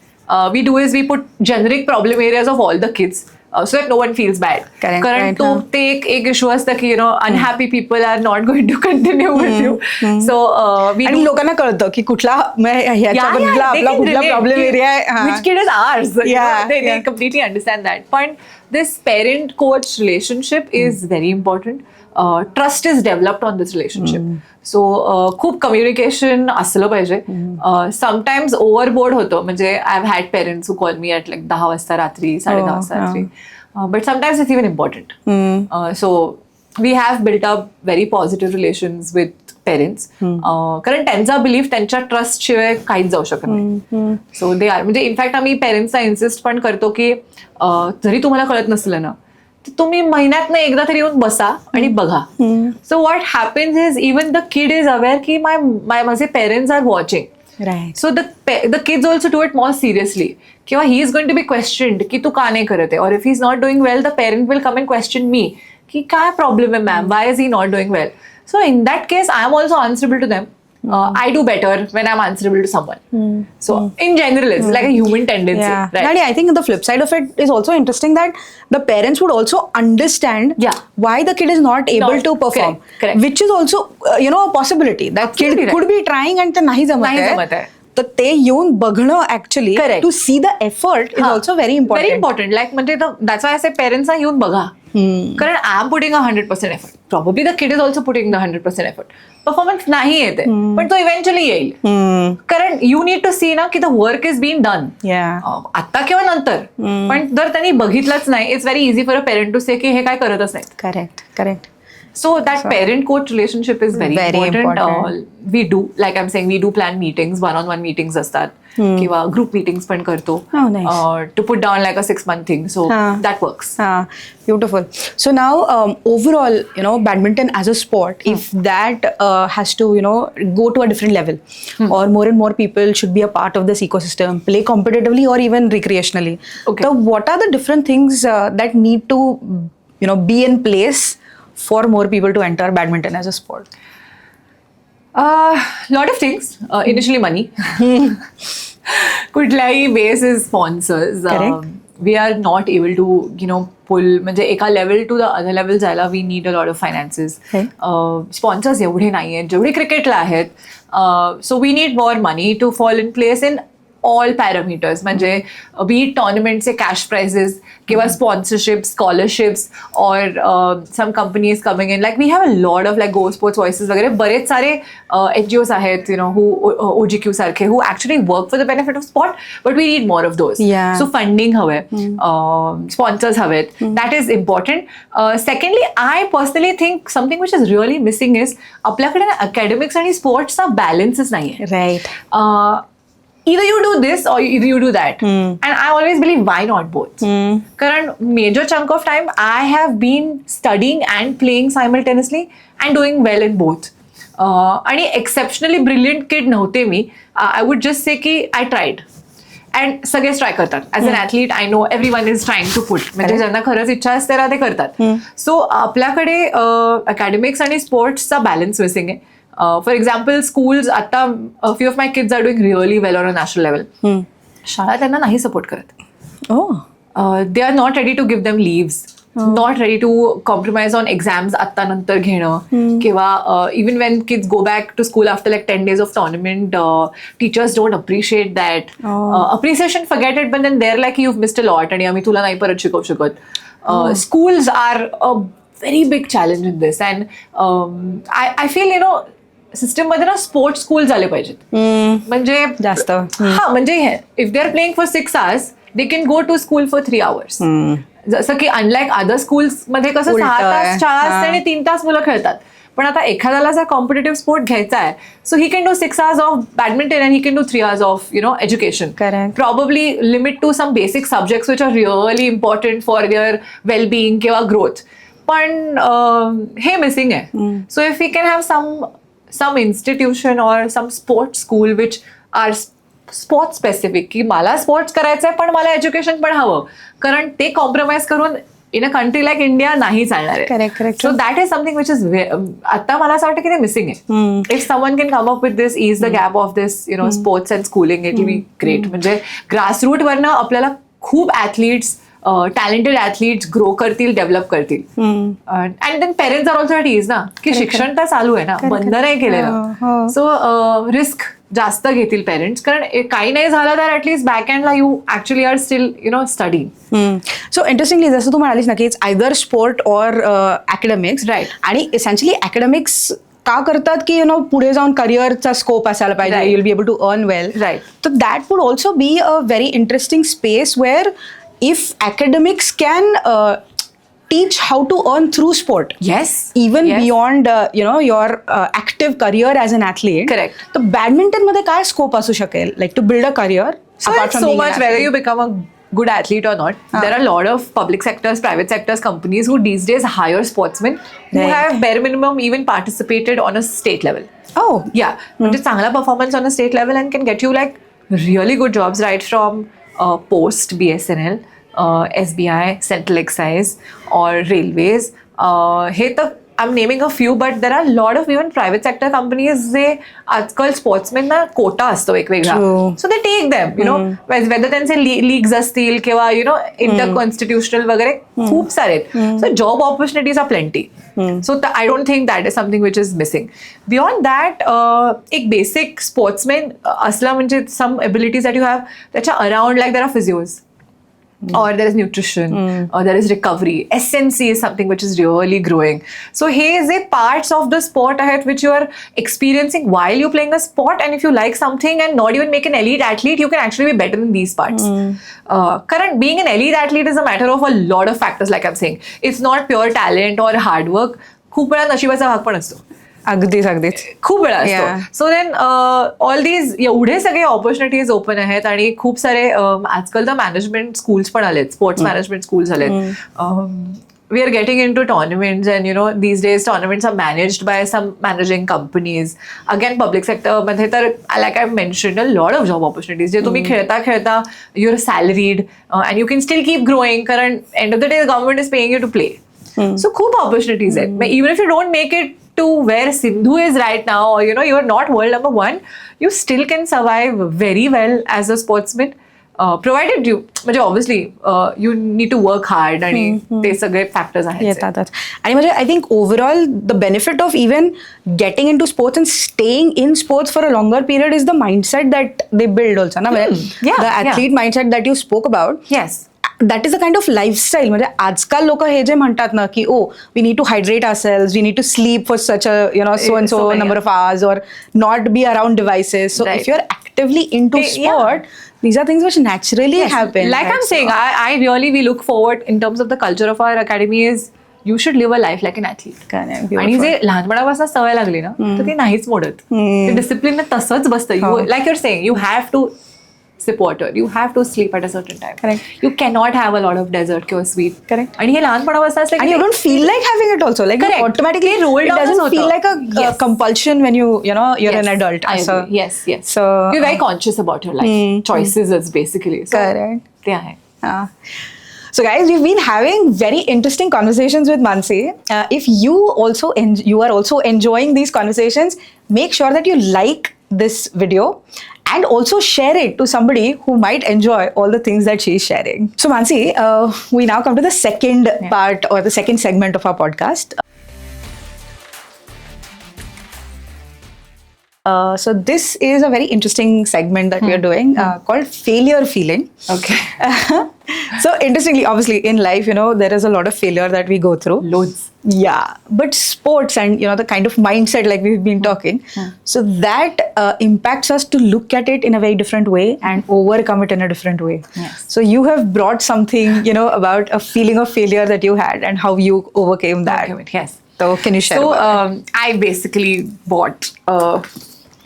A: We do is we put generic problem areas of all the kids. So that no one feels bad. कारण तो ते एक issue असतं की unhappy people are not going to continue with you. So
B: आणि लोकांना कळतं की कुठला आपला कुठला प्रॉब्लेम एरिया आहे.
A: Which kid is ours? They completely understand that. But this parent-coach relationship is very important. Trust is developed on this relationship. So खूप communication असलं पाहिजे. समटाइम्स ओव्हरबोर्ड होतं. म्हणजे I have had parents who call me at like 10 वाजता रात्री, 10:30 वाजता रात्री. But sometimes it's even important. So we have built up very positive relations with parents. कारण त्यांचा बिलीफ त्यांच्या ट्रस्ट शिवाय काहीच जाऊ शकत नाही. सो दे आर, म्हणजे इनफॅक्ट आम्ही पेरेंट्सना इन्सिस्ट पण करतो की जरी तुम्हाला कळत नसलं ना तुम्ही महिन्यातनं एकदा तरी येऊन बसा आणि बघा. So what happens is even the kid is aware की माझे parents are watching.
B: Right.
A: So the kids also do it more seriously. किंवा he is going to be questioned की तू का नाही करत आहे, or if he is not doing well, the parent will come and question me की काय problem आहे ma'am, why is he not doing well? So in that case, I am also answerable to them. I do better when I'm answerable to someone. So in general, it's like a human tendency.
B: Yeah.
A: Right?
B: Nadi, I think the flip side of it is also interesting that the parents would also understand
A: Yeah.
B: why the kid is not able to perform.
A: Correct.
B: Which is also, a possibility. That
A: Absolutely
B: kid
A: right.
B: could be trying and ते नाही जमत आहे. तर ते येऊन बघणं actually
A: Correct.
B: to see the effort is also very important.
A: Very important. Like म्हणजे that's why I say parents are येऊन बघा. कारण I am putting 100% effort. Probably the kid is also putting the 100% effort. Performance नाही येते, पण तो eventually येईल. कारण यू नीड टू सी ना की the work is being done. आता किंवा नंतर, पण जर त्यांनी बघितलंच नाही, it's very easy for a parent to say की हे काय करतच नाहीत.
B: Correct.
A: So that parent-coach relationship is very important. We do, like I'm saying, we do plan meetings, one-on-one meetings असतात, किंवा group meetings पण करतो.
B: Oh, nice.
A: To put down like a 6-month thing. So that works.
B: Beautiful. So now, overall, badminton as a sport, if that has to, go to a different level, or more and more people should be a part of this ecosystem, play competitively or even recreationally.
A: Okay.
B: So what are the different things that need to, be in place for more people to enter badminton as a sport?
A: Lot of things. Initially money. कुठल्याही बेसिस स्पॉन्सर्स. We are not able to, pull, म्हणजे एका level to the other level जायला we need a lot of finances. Sponsors एवढे नाही आहेत जेवढे क्रिकेटला आहेत. So we need more money to fall in place in all parameters. म्हणजे बी टॉर्नामेंटचे कॅश प्राइजेस किंवा स्पॉन्सरशिप, स्कॉलरशिप्स, और some companies coming in. Like we have a lot of like go sports voices वगैरे बरेच सारे NGOs आहेत, who OGQ सारखे, who actually work for the benefit of sport, but we need more of those. So funding हवंय, sponsors हवेत. That is important. Secondly, I personally think something which is really missing is आपल्याकडे ना academics आणि स्पोर्ट्सचा बॅलन्सच नाही आहे.
B: Right.
A: Either you do this or either you do that. And I always believe, why not both? Karan major chunk of time I have been studying and playing simultaneously and doing well in both. आणि exceptionally brilliant kid नव्हते मी. I would just say की I tried. And सगळेच try करतात. As an athlete, I know everyone is trying to put. म्हणजे ज्यांना खरंच इच्छा असते ना ते करतात. सो आपल्याकडे अकॅडमिक्स आणि स्पोर्ट्सचा बॅलन्स मिसिंग आहे. For example, schools, आता a few of my kids are doing really well on a national level. शाळा त्यांना नाही सपोर्ट करत. They are not ready to give them leaves. Not ready to compromise on exams आत्ता नंतर घेणं, किंवा even when kids go back to school after like 10 days of tournament, teachers don't appreciate that. Appreciation, forget it, but then they're like, you've missed a lot आणि आम्ही तुला नाही परत शिकवू शकत. Schools are a very big challenge in this, and I feel, system मध्ये ना sports school झाले पाहिजेत. म्हणजे
B: जास्त
A: म्हणजे if they are playing for 6 hours, they can go to school for 3 hours. जसं की अनलाईक अदर स्कूल्स मध्ये कसं 6 तास शाळा असते आणि 3 तास मुलं खेळतात. पण आता एखाद्याला जर कॉम्पिटेटिव्ह स्पोर्ट घ्यायचा आहे, so he can do 6 hours of badminton and he can do 3 hours of education. Probably limit to some basic subjects which are really important for their wellbeing किंवा ग्रोथ. पण हे मिसिंग आहे. So if we can have some institution or some sports school which are sports specific, की मला sports करायचंय पण मला education पण हवं, कारण ते कॉम्प्रोमाइज करून in a country like India नाही चालणार आहे.
B: Correct.
A: So that is something which is आता मला असं वाटतं की ते मिसिंग आहे. If someone can come up with this, is the gap of this sports and schooling, it will be great. म्हणजे ग्रासरूट वरनं आपल्याला खूप ॲथलीट्स, टॅलेंटेड ॲथलीट्स ग्रो करतील, डेव्हलप करतील. And then parents are also is ना की शिक्षण तर चालू आहे ना, बंद नाही केलेलं. सो रिस्क जास्त घेतील पेरेंट्स, कारण काही नाही झालं तर ऍटलीस्ट बॅक एंडला you actually are still studying.
B: So interestingly जसं तू म्हणालीस ना की it's either sport or academics.
A: Right.
B: आणि एसेन्शियली अकॅडमिक्स का करतात की पुढे जाऊन करिअरचा स्कोप असायला पाहिजे, you will be able to earn well.
A: Right.
B: तर that would also be a very interesting space where if academics can teach how to earn through sport.
A: Yes.
B: Even beyond your active career as an athlete.
A: Correct.
B: So badminton मध्ये काय scope असू शकेल, like to build a career
A: so
B: apart from
A: so
B: being
A: much,
B: an
A: whether
B: athlete?
A: you become a good athlete or not, there are a lot of public sectors, private sectors, companies who these days hire sportsmen who
B: Right.
A: have bare minimum even participated on a state level.
B: Oh.
A: Yeah, which is चांगला performance on a state level and can get you like really good jobs right from Post, BSNL, SBI, Central Excise, or Railways. हे तर I'm naming a few, but there are a lot of even private sector companies. जे आजकाल sportsman ना कोटा असतो वेगवेगळा,
B: True.
A: So they take them you know, whether त्यांचे leagues असतील किंवा you know inter constitutional वगैरे खूप सारे, so job opportunities are plenty. So I don't think that is something which is missing. Beyond that एक बेसिक स्पोर्ट्समॅन असला म्हणजे some abilities that you have, त्याच्या around like there are physios, or there is nutrition, or there is recovery. SNC is something which is really growing. So here is a parts of the sport ahead which you are experiencing while you're playing a sport, and if you like something and not even make an elite athlete, you can actually be better in these parts. Current being an elite athlete is a matter of a lot of factors, like I'm saying. It's not pure talent or hard work. खूप वेळा नशिबाचा भाग पण असतो.
B: अगदीच
A: खूप वेळा
B: Yeah.
A: असतो. So then all these एवढे सगळे ऑपॉर्च्युनिटीज ओपन आहेत आणि खूप सारे आजकाल तर मॅनेजमेंट स्कूल्स पण आलेत, स्पोर्ट्स मॅनेजमेंट स्कूल्स आलेत. We are getting into tournaments, and you know these days tournaments are managed by some managing companies. Again, public sector मध्ये तर like I mentioned, a lot of job opportunities. जे तुम्ही खेळता you're salaried and you can still keep growing. कारण end of the day the government is paying you to play. So खूप opportunities आहेत. Even if you don't make it to where Sindhu is right now, or you know you're not world number 1, you still can survive very well as a sportsman. Provided you, म्हणजे obviously you need to work hard आणि ते सगळे factors आहेत.
B: येतातच. आणि म्हणजे I think overall the benefit of even getting in to sports and staying in sports for a longer period is the mindset that they build also ना, म्हणजे
A: Yeah,
B: the athlete mindset that you spoke about.
A: Yes.
B: That is a kind of lifestyle. म्हणजे आजकाल लोक हे जे म्हणतात ना की oh we need to hydrate ourselves, we need to sleep for such a you no so and
A: So
B: so
A: many,
B: number of hours, और not be around devices. So
A: Right.
B: If you are actively into
A: Yeah.
B: स्पोर्ट, these are things which naturally happen.
A: Like
B: right?
A: I'm saying, I really, we look forward in terms of the culture of our academy is you should live a life like an athlete.
B: Correct,
A: आणि
B: beautiful.
A: जे लहानपणापासून सवय लागली ना तर ती नाहीच मोडत. ते डिसिप्लिन तसंच बसतं. Like your saying, you have to sip water, you have to sleep at a certain time.
B: Correct.
A: You cannot have a lot of dessert किंवा sweet.
B: Correct.
A: आणि हे लहानपणापासून असलं
B: And you don't feel like having it also. Like
A: Correct.
B: automatically
A: They roll
B: it
A: down
B: doesn't
A: as
B: feel
A: hoto.
B: like a
A: Yes.
B: compulsion when you know you're an adult.
A: I
B: So-
A: agree. Yes.
B: So
A: You're very conscious about your life. Choices is basically. So,
B: Correct.
A: ते आहे.
B: So guys, we've been having very interesting conversations with Mansi. If you also you are also enjoying these conversations, make sure that you like this video and also share it to somebody who might enjoy all the things that she's sharing. So Mansi, we now come to the second part or the second segment of our podcast. So this is a very interesting segment that we are doing called failure feeling.
A: Okay.
B: So interestingly, obviously in life, you know, there is a lot of failure that we go through.
A: Loads.
B: Yeah, but sports and you know the kind of mindset like we've been talking, so that impacts us to look at it in a very different way and overcome it in a different way.
A: Yes.
B: So you have brought something, you know, about a feeling of failure that you had and how you overcame that.
A: Yes.
B: So can you share?
A: So
B: about that?
A: I basically bought a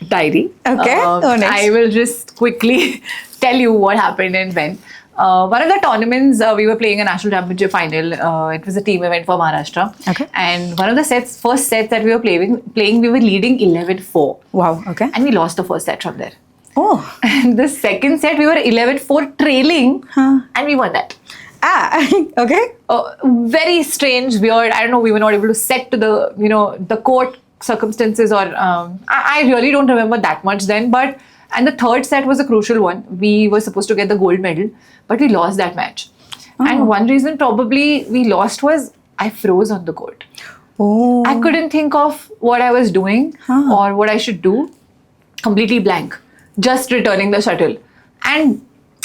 A: diary.
B: Okay. Oh, nice.
A: I will just quickly tell you what happened and when. One of the tournaments, we were playing a national championship final. It was a team event for Maharashtra.
B: Okay.
A: And one of the first sets that we were playing, we were leading 11-4.
B: Wow. Okay.
A: And we lost the first set from there.
B: Oh.
A: And the second set, we were 11-4 trailing, and we won that.
B: Okay.
A: Very strange, weird. I don't know. We were not able to set to the court circumstances, or I really don't remember that much then. And the third set was a crucial one. We were supposed to get the gold medal, but we lost that match. And one reason probably we lost was I froze on the court.
B: Oh.
A: I couldn't think of what I was doing or what I should do. Completely blank. Just returning the shuttle. And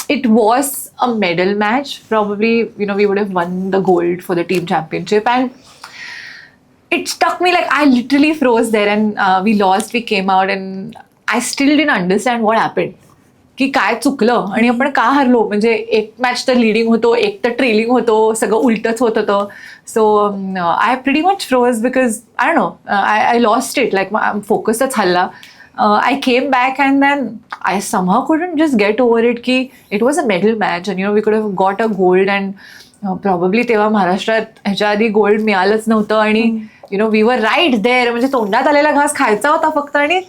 A: it was a medal match. Probably, you know, we would have won the gold for the team championship. And it struck me like I literally froze there, and we lost. We came out and I still didn't understand what happened. की काय चुकलं आणि आपण का हरलो. म्हणजे एक match तर लिडिंग होतो, एक तर ट्रेलिंग होतो, सगळं उलटच होत होतं. So I pretty much froze because I don't know, I lost it. Like फोकसच हल्ला. I came back and then I somehow couldn't just get over it की it was a medal match and we could have got a gold and probably तेव्हा महाराष्ट्रात ह्याच्या आधी gold मिळालंच नव्हतं आणि we were right there म्हणजे तोंडात आलेला घास खायचा होता फक्त आणि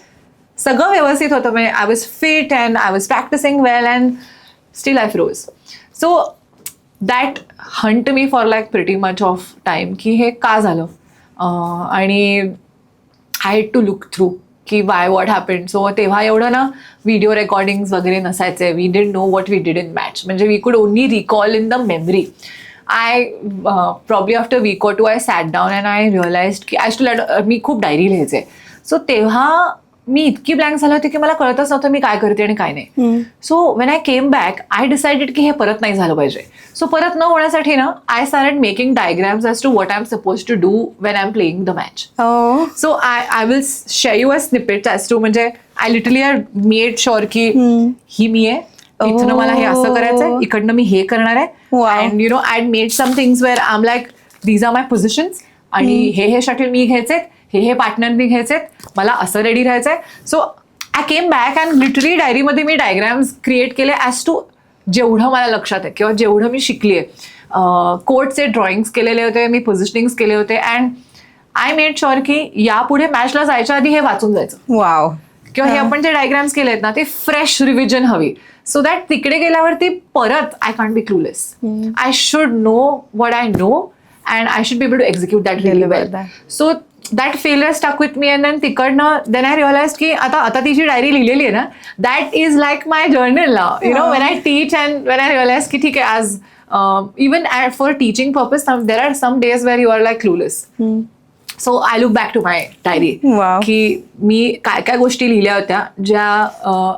A: सगळं व्यवस्थित होतं म्हणजे I was fit and I was practicing well and still I froze so that haunt me for like pretty much of time की हे का झालं आणि I had to look through की वाय वॉट हॅपन्ड सो तेव्हा एवढं ना व्हिडिओ रेकॉर्डिंग्स वगैरे नसायचे we did know what we did in match म्हणजे we could only recall in the memory I probably after week or two I sat down and I realise की I to me खूप diary लिहायचे सो तेव्हा मी इतकी blank झाले होते की मला कळतच नव्हतं मी काय करते आणि काय नाही so when I came back I decided की हे परत नाही झालं पाहिजे सो परत न होण्यासाठी ना I started making diagrams as to what I am suppose to do when I am playing the match so I will share you a snippet as to म्हणजे I literally I made sure की ही मी आहे इथनं मला हे असं करायचंय इकडनं मी हे करणार आहे and I made some things where I am like these are my positions आणि हे शटल मी घ्यायचे हे पार्टनरनी घ्यायचेत मला असं रेडी राहायचंय so I came back and literally डायरीमध्ये मी डायग्राम्स क्रिएट केले ॲज टू जेवढं मला लक्षात आहे किंवा जेवढं मी शिकली आहे कोर्टचे ड्रॉइंग्स केलेले होते मी पोझिशनिंग्स केले होते अँड आय मेड शुअर की यापुढे मॅचला जायच्या आधी हे वाचून जायचं
B: वाव
A: किंवा हे आपण जे डायग्राम्स केले आहेत ना ते फ्रेश रिव्हिजन हवी सो दॅट तिकडे गेल्यावरती परत I can't be clueless I should know what I know and I should be able to execute that really well so that failure stuck with me and then तिकडनं then I realise की आता ती जी diary लिहिलेली आहे ना that is like my journal नाव when I teach and when I realise की ठीक आहे as even for teaching purpose there are some days where you are like clueless so I look back to my diary की मी काय काय गोष्टी लिहिल्या होत्या ज्या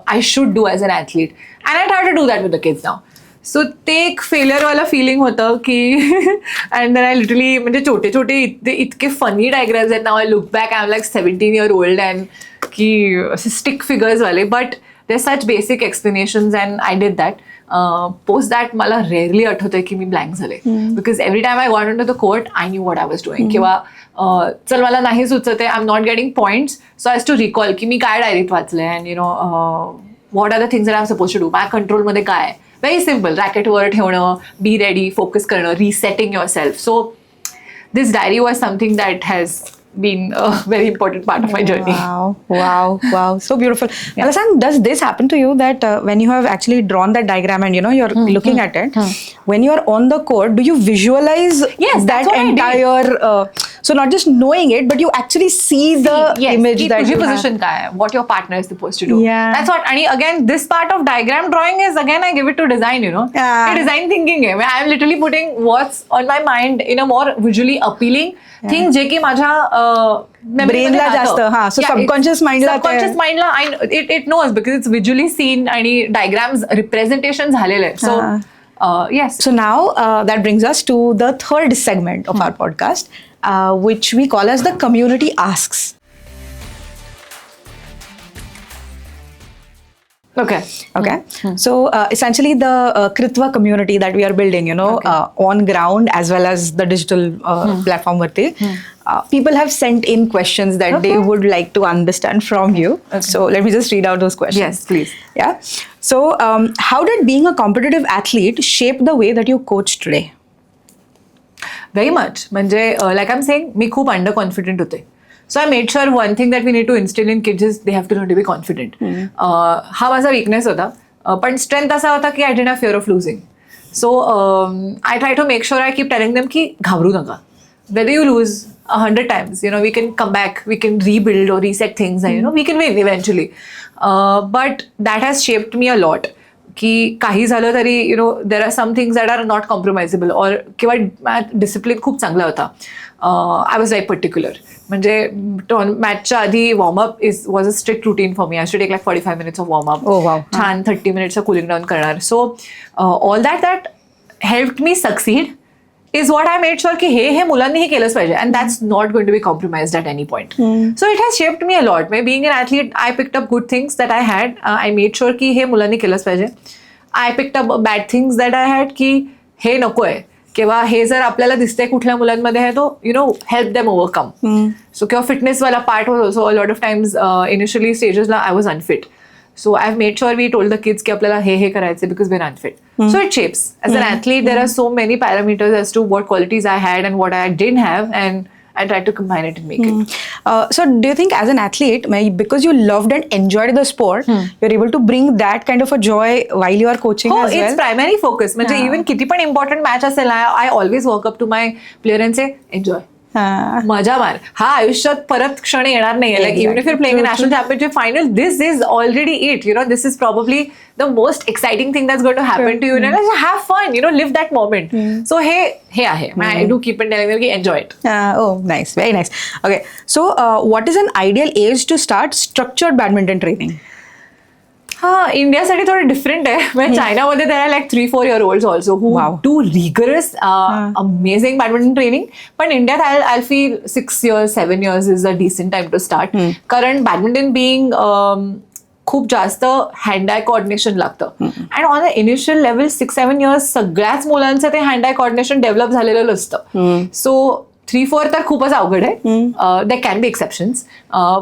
A: I should do as an athlete and I try to do that with the kids now so ते एक फेलियरवाला फिलिंग होतं की अँड देन आय लिटरली म्हणजे छोटे छोटे इतके फनी डायग्राम्स आहेत now I look back I am like 17 year old and की असे स्टिक फिगर्सवाले but they such basic explanations and I did that post that मला रेअरली आठवतंय की मी ब्लँक झाले because every time I got into the court I knew what I was doing किंवा चल मला नाही सुचत आहे I am not getting points so as to recall की मी काय डायरीत वाचलंय and what are the things that I am suppose to do माझ्या कंट्रोलमध्ये काय आहे व्हेरी सिम्पल रॅकेटवर ठेवणं बी रेडी फोकस करणं resetting yourself so this diary was something that has been a very important part of my journey.
B: Wow. So beautiful. Alasang, does this happen to you that when you have actually drawn that diagram and you're looking at it, when you're on the court, do you visualize that entire so not just knowing it, but you actually see the image that you
A: position have. What your partner is supposed to do.
B: Yeah.
A: That's what. And again, this part of diagram drawing is again I give it to design. Design thinking है. I am literally putting what's on my mind in a more visually appealing thing जे की माझ्या
B: ब्रेनला जास्त so subconscious
A: माइंडला it knows because it's visually seen आणि diagrams representation झालेलं आहे so yes
B: so now that brings us to the third segment of our podcast which we call as the community asks.
A: Okay.
B: So essentially the Kritva community that we are building, on ground as well as the digital platform varti, people have sent in questions that they would like to understand from you. So let me just read out those questions.
A: Yes, please.
B: Yeah. So how did being a competitive athlete shape the way that you coach today?
A: Very much. म्हणजे like I'm saying, मी खूप under confident होते. So I made sure one thing that we need to instill in kids is they have to learn to be confident. हा माझा weakness होता. पण strength असा होता की I didn't have fear of losing. So I try to make sure I keep telling them की घाबरू नका. Whether you lose 100 times, we can come back, we can rebuild or reset things and we can win eventually. But that has shaped me a lot. की काही झालं तरी there are some things that are not compromisable और किंवा discipline खूप चांगला होता I was like particular म्हणजे मॅचच्या आधी warm up was a strict routine for me I should take like 45 minutes of warm up छान 30 minutes कुलिंग डाऊन करणार so all that help me succeed is what I made sure की हे मुलांनीही केलंच पाहिजे and that's not going to be compromised at any point. So it has shaped me a lot. Being an athlete, I picked up good things that I had. I made sure की हे मुलांनी केलंच पाहिजे. I picked up bad things that I had की हे नको आहे किंवा हे जर आपल्याला दिसतंय कुठल्या मुलांमध्ये आहे तो हेल्प देम ओव्हरकम. सो किंवा फिटनेसवाला part was also lot of times initially स्टेजेसला I was unfit. So I've made sure we told the kids कि आपल्याला हे करायचे because we're unfit. So it shapes. As an athlete, there are so many parameters as to what qualities I had and what I didn't have, and I tried to combine it and make it.
B: So do you think as an athlete, because you loved and enjoyed the sport, you're able to bring that kind of a joy while you are coaching as well?
A: It's primary focus. म्हणजे even किती पण important match असेल, I always walk up to my player and say, enjoy. मजा मार. हा आयुष्यात परत क्षण येणार नाहीये. Like even if you're playing a national championship final, this is already it. This is probably the most exciting thing that's going to happen to you. And have fun. Live that moment. So हे आहे. I do keep on telling them ki enjoy it.
B: Oh, nice, very nice. Okay, so what is an ideal age to start structured badminton training?
A: इंडियासाठी थोडं different आहे. म्हणजे चायनामध्ये there are like 3-4 year olds also who do rigorous amazing badminton training. पण इंडियात I'll feel 6 years, 7 years is a decent time to start. कारण badminton being खूप जास्त hand आय coordination लागतं. And on the initial level 6-7 years सगळ्याच मुलांचं ते hand आय coordination develop झालेलं असतं. सो 3-4 तर खूपच अवघड आहे. देर कॅन बी एक्सेप्शन्स,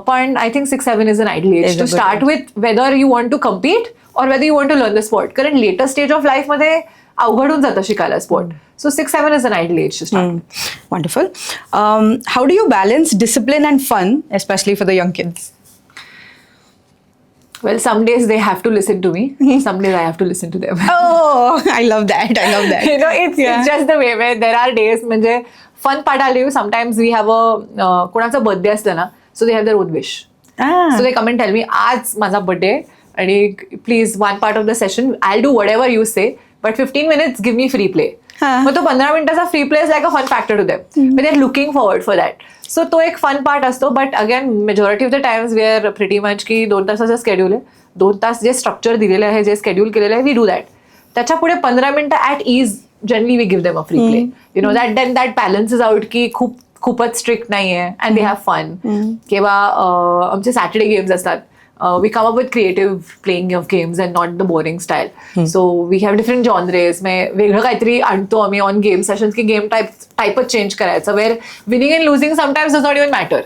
A: पण I think 6-7 is an ideal age to start with, whether you want to compete or whether you want to learn the sport. कारण लेटर स्टेज ऑफ लाईफमध्ये अवघड होऊन जातं शिकायला sport. So 6-7 is an ideal age to start.
B: Wonderful. How do you balance discipline and fun, especially for the young kids?
A: Well, some days they have to listen to me. Some days I have to listen to them.
B: Oh, I love that. I love that.
A: It's just the way where there are days म्हणजे fun part I'll do. Sometimes we have a कोणाचा birthday असलं ना, so they have their own wish. So they come and tell me, आज माझा birthday आणि please one part of the session I'll do whatever you say, but 15 minutes give me free play. मग तो 15 मिनिटाचा free play is like a fun factor to them. But they are looking forward for that. So तो एक fun part असतो. But again majority of the times we are pretty much की 2 तासाचं schedule आहे, 2 तास जे structure दिलेलं आहे, जे schedule केलेलं आहे, वी डू दॅट. त्याच्या पुढे 15 मिनिटं at is generally we give them a free play. That balances out की खूपच स्ट्रिक्ट नाही आहे अँड दे हॅव फन. किंवा आमचे सॅटर्डे गेम्स असतात. We come up with creative playing of games and not the boring style. So we have different genres. वेगळं काहीतरी आणतो आम्ही ऑन गेम सेशन्स की गेम टाईपच चेंज करायचं. Where winning and losing sometimes does not even matter.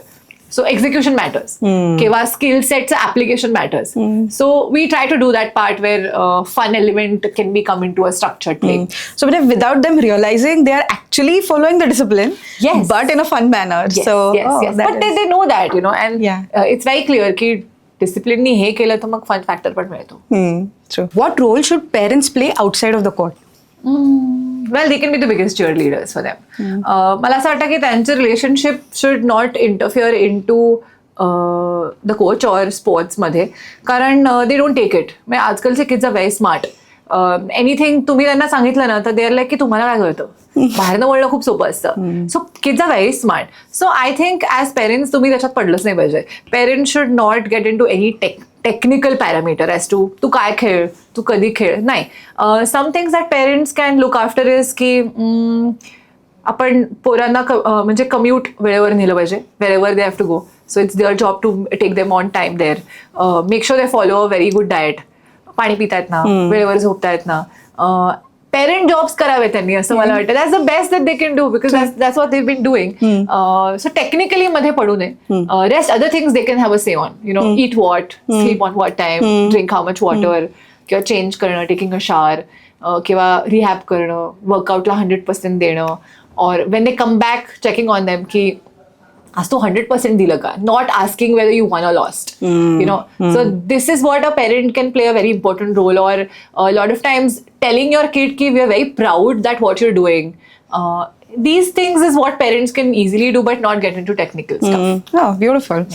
A: So execution matters. किंवा skill sets application matters. So we try to do that part where fun element can be come into a structured play.
B: So but without them realizing, they are actually following the discipline,
A: yes,
B: but in a fun manner.
A: Yes,
B: so
A: yes. But they know that, and it's very clear की डिसिप्लिननी हे केलं तर मग fun factor पण मिळतो.
B: True. What role should parents play outside of the court?
A: Well, they can be the biggest cheerleaders for them. मला असं वाटतं की त्यांचं relationship should not interfere into the coach or स्पोर्ट्समध्ये. कारण दे डोंट टेक इट. म्हणजे आजकालचे kids are very smart. Anything तुम्ही त्यांना सांगितलं ना तर देअर लाईक की तुम्हाला काय कळतं, बाहेरनं वळणं खूप सोपं असतं. So kids are very smart. So I think as parents तुम्ही त्याच्यात पडलंच नाही पाहिजे. Parents should not get into any technical parameter as to तू काय खेळ, तू कधी खेळ. नाही, some things that parents can look after is की आपण पोरांना म्हणजे कम्युट वेळेवर नेलं पाहिजे wherever they have to go. So it's their job to take them on time there. Make sure they follow a very good diet. पाणी पितायत ना, वेळेवर झोपतायत ना. पेरेंट जॉब्स करावे त्यांनी असं मला वाटतं. That's the best that they can do because that's what they been doing. So technically मध्ये पडू नये. Rest other things they can have a say on. Eat what, sleep on what time, drink how much water, किंवा change करणं, taking a shower, किंवा rehab करणं, वर्कआउटला 100% देणं. और when they come back checking on them की आज तो 100% दिलं का, not asking whether you one or lost. So this is what a parent can play a very important role, or a lot of times telling your kid ki we are very proud that what you're doing. These things is what parents can easily do, but not get into technical stuff.
B: Oh, beautiful.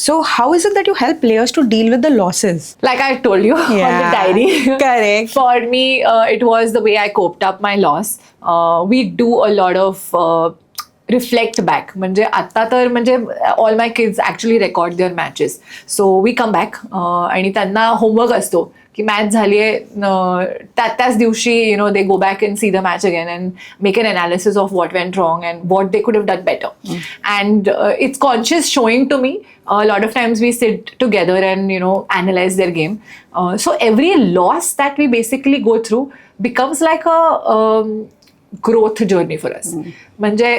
B: So how is it that you help players to deal with the losses?
A: Like I told you on the diary.
B: Correct.
A: For me, it was the way I coped up my loss. We do a lot of reflect back. म्हणजे आता तर म्हणजे all my kids actually record their matches. So we come back आणि त्यांना homework असतो की match झाली आहे, त्याच दिवशी they go back and see the match again and make an analysis of what went wrong and what they could have done better. And it's conscious showing to me. Lot of times we sit together and analyze their game. So every loss that we basically go through becomes like a growth journey for us. म्हणजे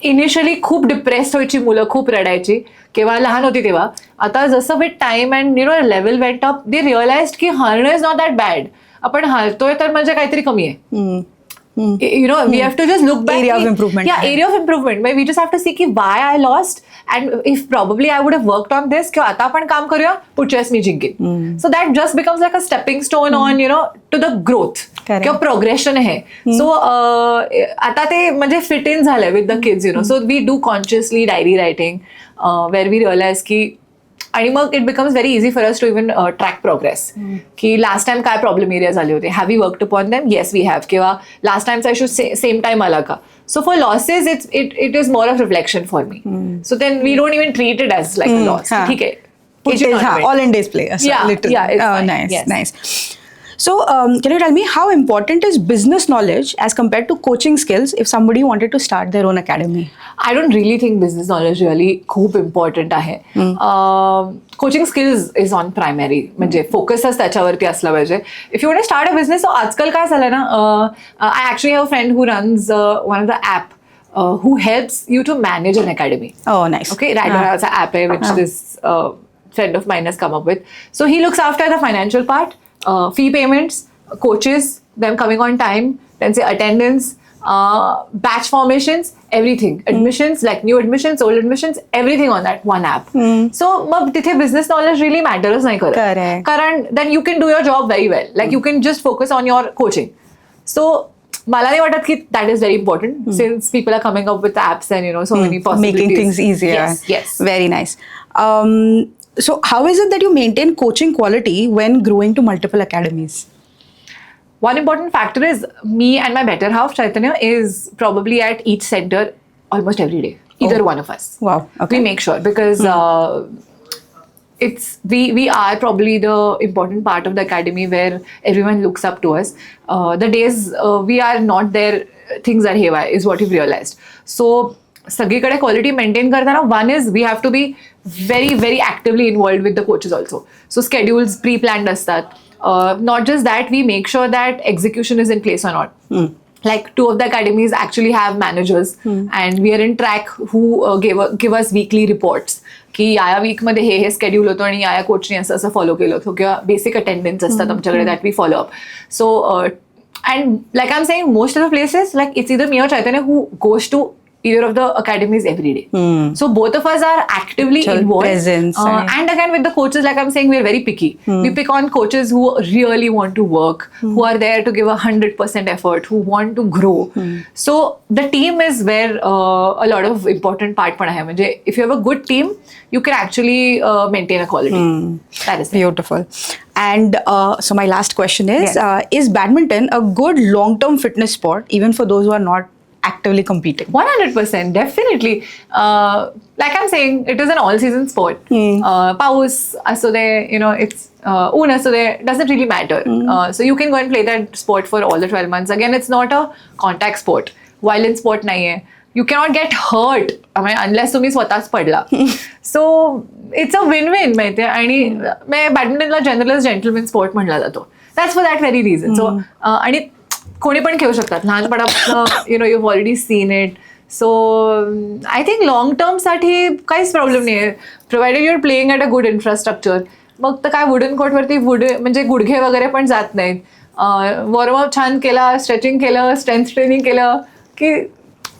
A: initially खूप depressed व्हायची मुलं, खूप रडायची केव्हा लहान होती तेव्हा. आता जसं with time and level went up, they realize की हारणं इज नॉट दॅट बॅड. आपण हारतोय तर म्हणजे काहीतरी कमी आहे. We have to just look back.
B: Area of improvement.
A: Yeah, area of improvement. We just have to see why I lost, and if probably I would have worked on this, किंवा आता आपण काम करूया, पुढच्या वेळेस मी जिंकेन. So that just becomes like a stepping stone on, to the growth. किंवा progression आहे. So आता ते म्हणजे फिट इन झालंय with the kids, so we do consciously diary writing, where we realize की, आणि मग it becomes very easy for us to even track progress, की लास्ट टाइम काय प्रॉब्लेम एरिया झाले होते, have we worked upon them, yes we have, किंवा last टाइमचा issue same time आला का. So for losses it is more of reflection for me. So then we don't even treat it as like a loss. ठीक आहे,
B: all in display. Nice. So, can you tell me how important is business knowledge as compared to coaching skills if somebody wanted to start their own academy?
A: I don't really think business knowledge really खूप important आहे. Coaching skills is on primary, म्हणजे फोकसच त्याच्यावरती असला पाहिजे. If you want to start a business, आजकाल काय झालं ना, I actually have a friend who runs one of the app who helps you to manage an academy.
B: Oh, nice.
A: Okay, Radha app which this friend of mine has come up with. So he looks after the financial part, fee payments, coaches, them coming on time, then say attendance, batch formations, everything, admissions, like new admissions, old admissions, everything on that one app. So mab tithe business knowledge really matters nahi karat.
B: Correct.
A: Karan then you can do your job very well. Like you can just focus on your coaching. So मला नाही वाटत की that is very important, since people are coming up with apps and so many possibilities.
B: Making things easier.
A: Yes.
B: Very nice. So how is it that you maintain coaching quality when growing to multiple academies?
A: One important factor is me and my better half, Chaitanya, is probably at each center almost every day. Either one of us.
B: Wow. Okay.
A: We make sure, because we are probably the important part of the academy where everyone looks up to us. The days we are not there, things are haywire, is what we've realized. So सगळीकडे quality maintain करताना, one is we have to be very very actively involved with the coaches also. So schedules pre planned असतात. Not just that, we make sure that execution is in place or not. Like 2 of the academies actually have managers, and we are in track who give us weekly reports की या वीकमध्ये हे schedule होतं आणि या कोचने असं असं follow केलं होतं, किंवा बेसिक अटेंडन्स असतात आमच्याकडे that we follow up. So and like I am saying, most of the places like it's either me और Chaitanya who goes to either of the academies every day. So both of us are actively involved.
B: Presence,
A: and again with the coaches, like I'm saying, we're very picky. We pick on coaches who really want to work, who are there to give 100% effort, who want to grow. So the team is where a lot of important part पण आहे. म्हणजे if you have a good team, you can actually maintain a quality. That is
B: Beautiful. And so my last question is badminton a good long-term fitness sport even for those who are not actively competing?
A: 100%, definitely. Like I'm saying, it is an all-season sport. Paus असू दे, it's ऊन असू दे, doesn't really matter. So you can go and play that sport for all the 12 months. Again, it's not a contact sport. Violent sport नाही आहे. You cannot get hurt, I mean, unless तुम्ही स्वतःच पडला. So it's a win-win माहिती आहे. आणि बॅडमिंटनला general gentleman sport म्हणला जातो. That's for that very reason. So आणि कोणी पण खेळू शकतात लहानपणापासून, you already seen it. So I think long टर्मसाठी काहीच प्रॉब्लेम नाही आहे, provided your playing at a good infrastructure. मग तर काय वुडन कोर्टवरती म्हणजे गुडघे वगैरे पण जात नाहीत. वॉर्मअप छान केला, स्ट्रेचिंग केलं, स्ट्रेंथ ट्रेनिंग केलं की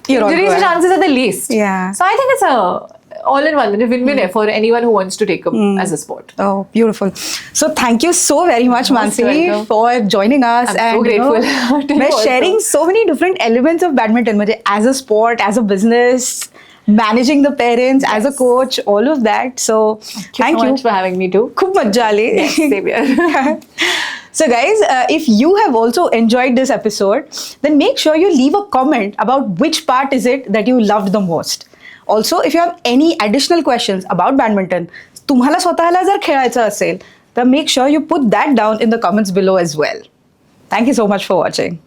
A: injuries chances are the least. So I think it's a all-in-one, win-win for anyone who wants to take up as a sport.
B: Oh, beautiful. So thank you so very much, Mansi, for joining us.
A: I'm so grateful to
B: you sharing so many different elements of badminton, as a sport, as a business, managing the parents, as a coach, all of that. So
A: thank you so much for having me too.
B: Khub majja aali.
A: Yes, same here.
B: So guys, if you have also enjoyed this episode, then make sure you leave a comment about which part is it that you loved the most. Also, if you have any additional questions about badminton, तुम्हाला स्वतःला जर खेळायचं असेल, तर make sure you put that down in the comments below as well. Thank you so much for watching.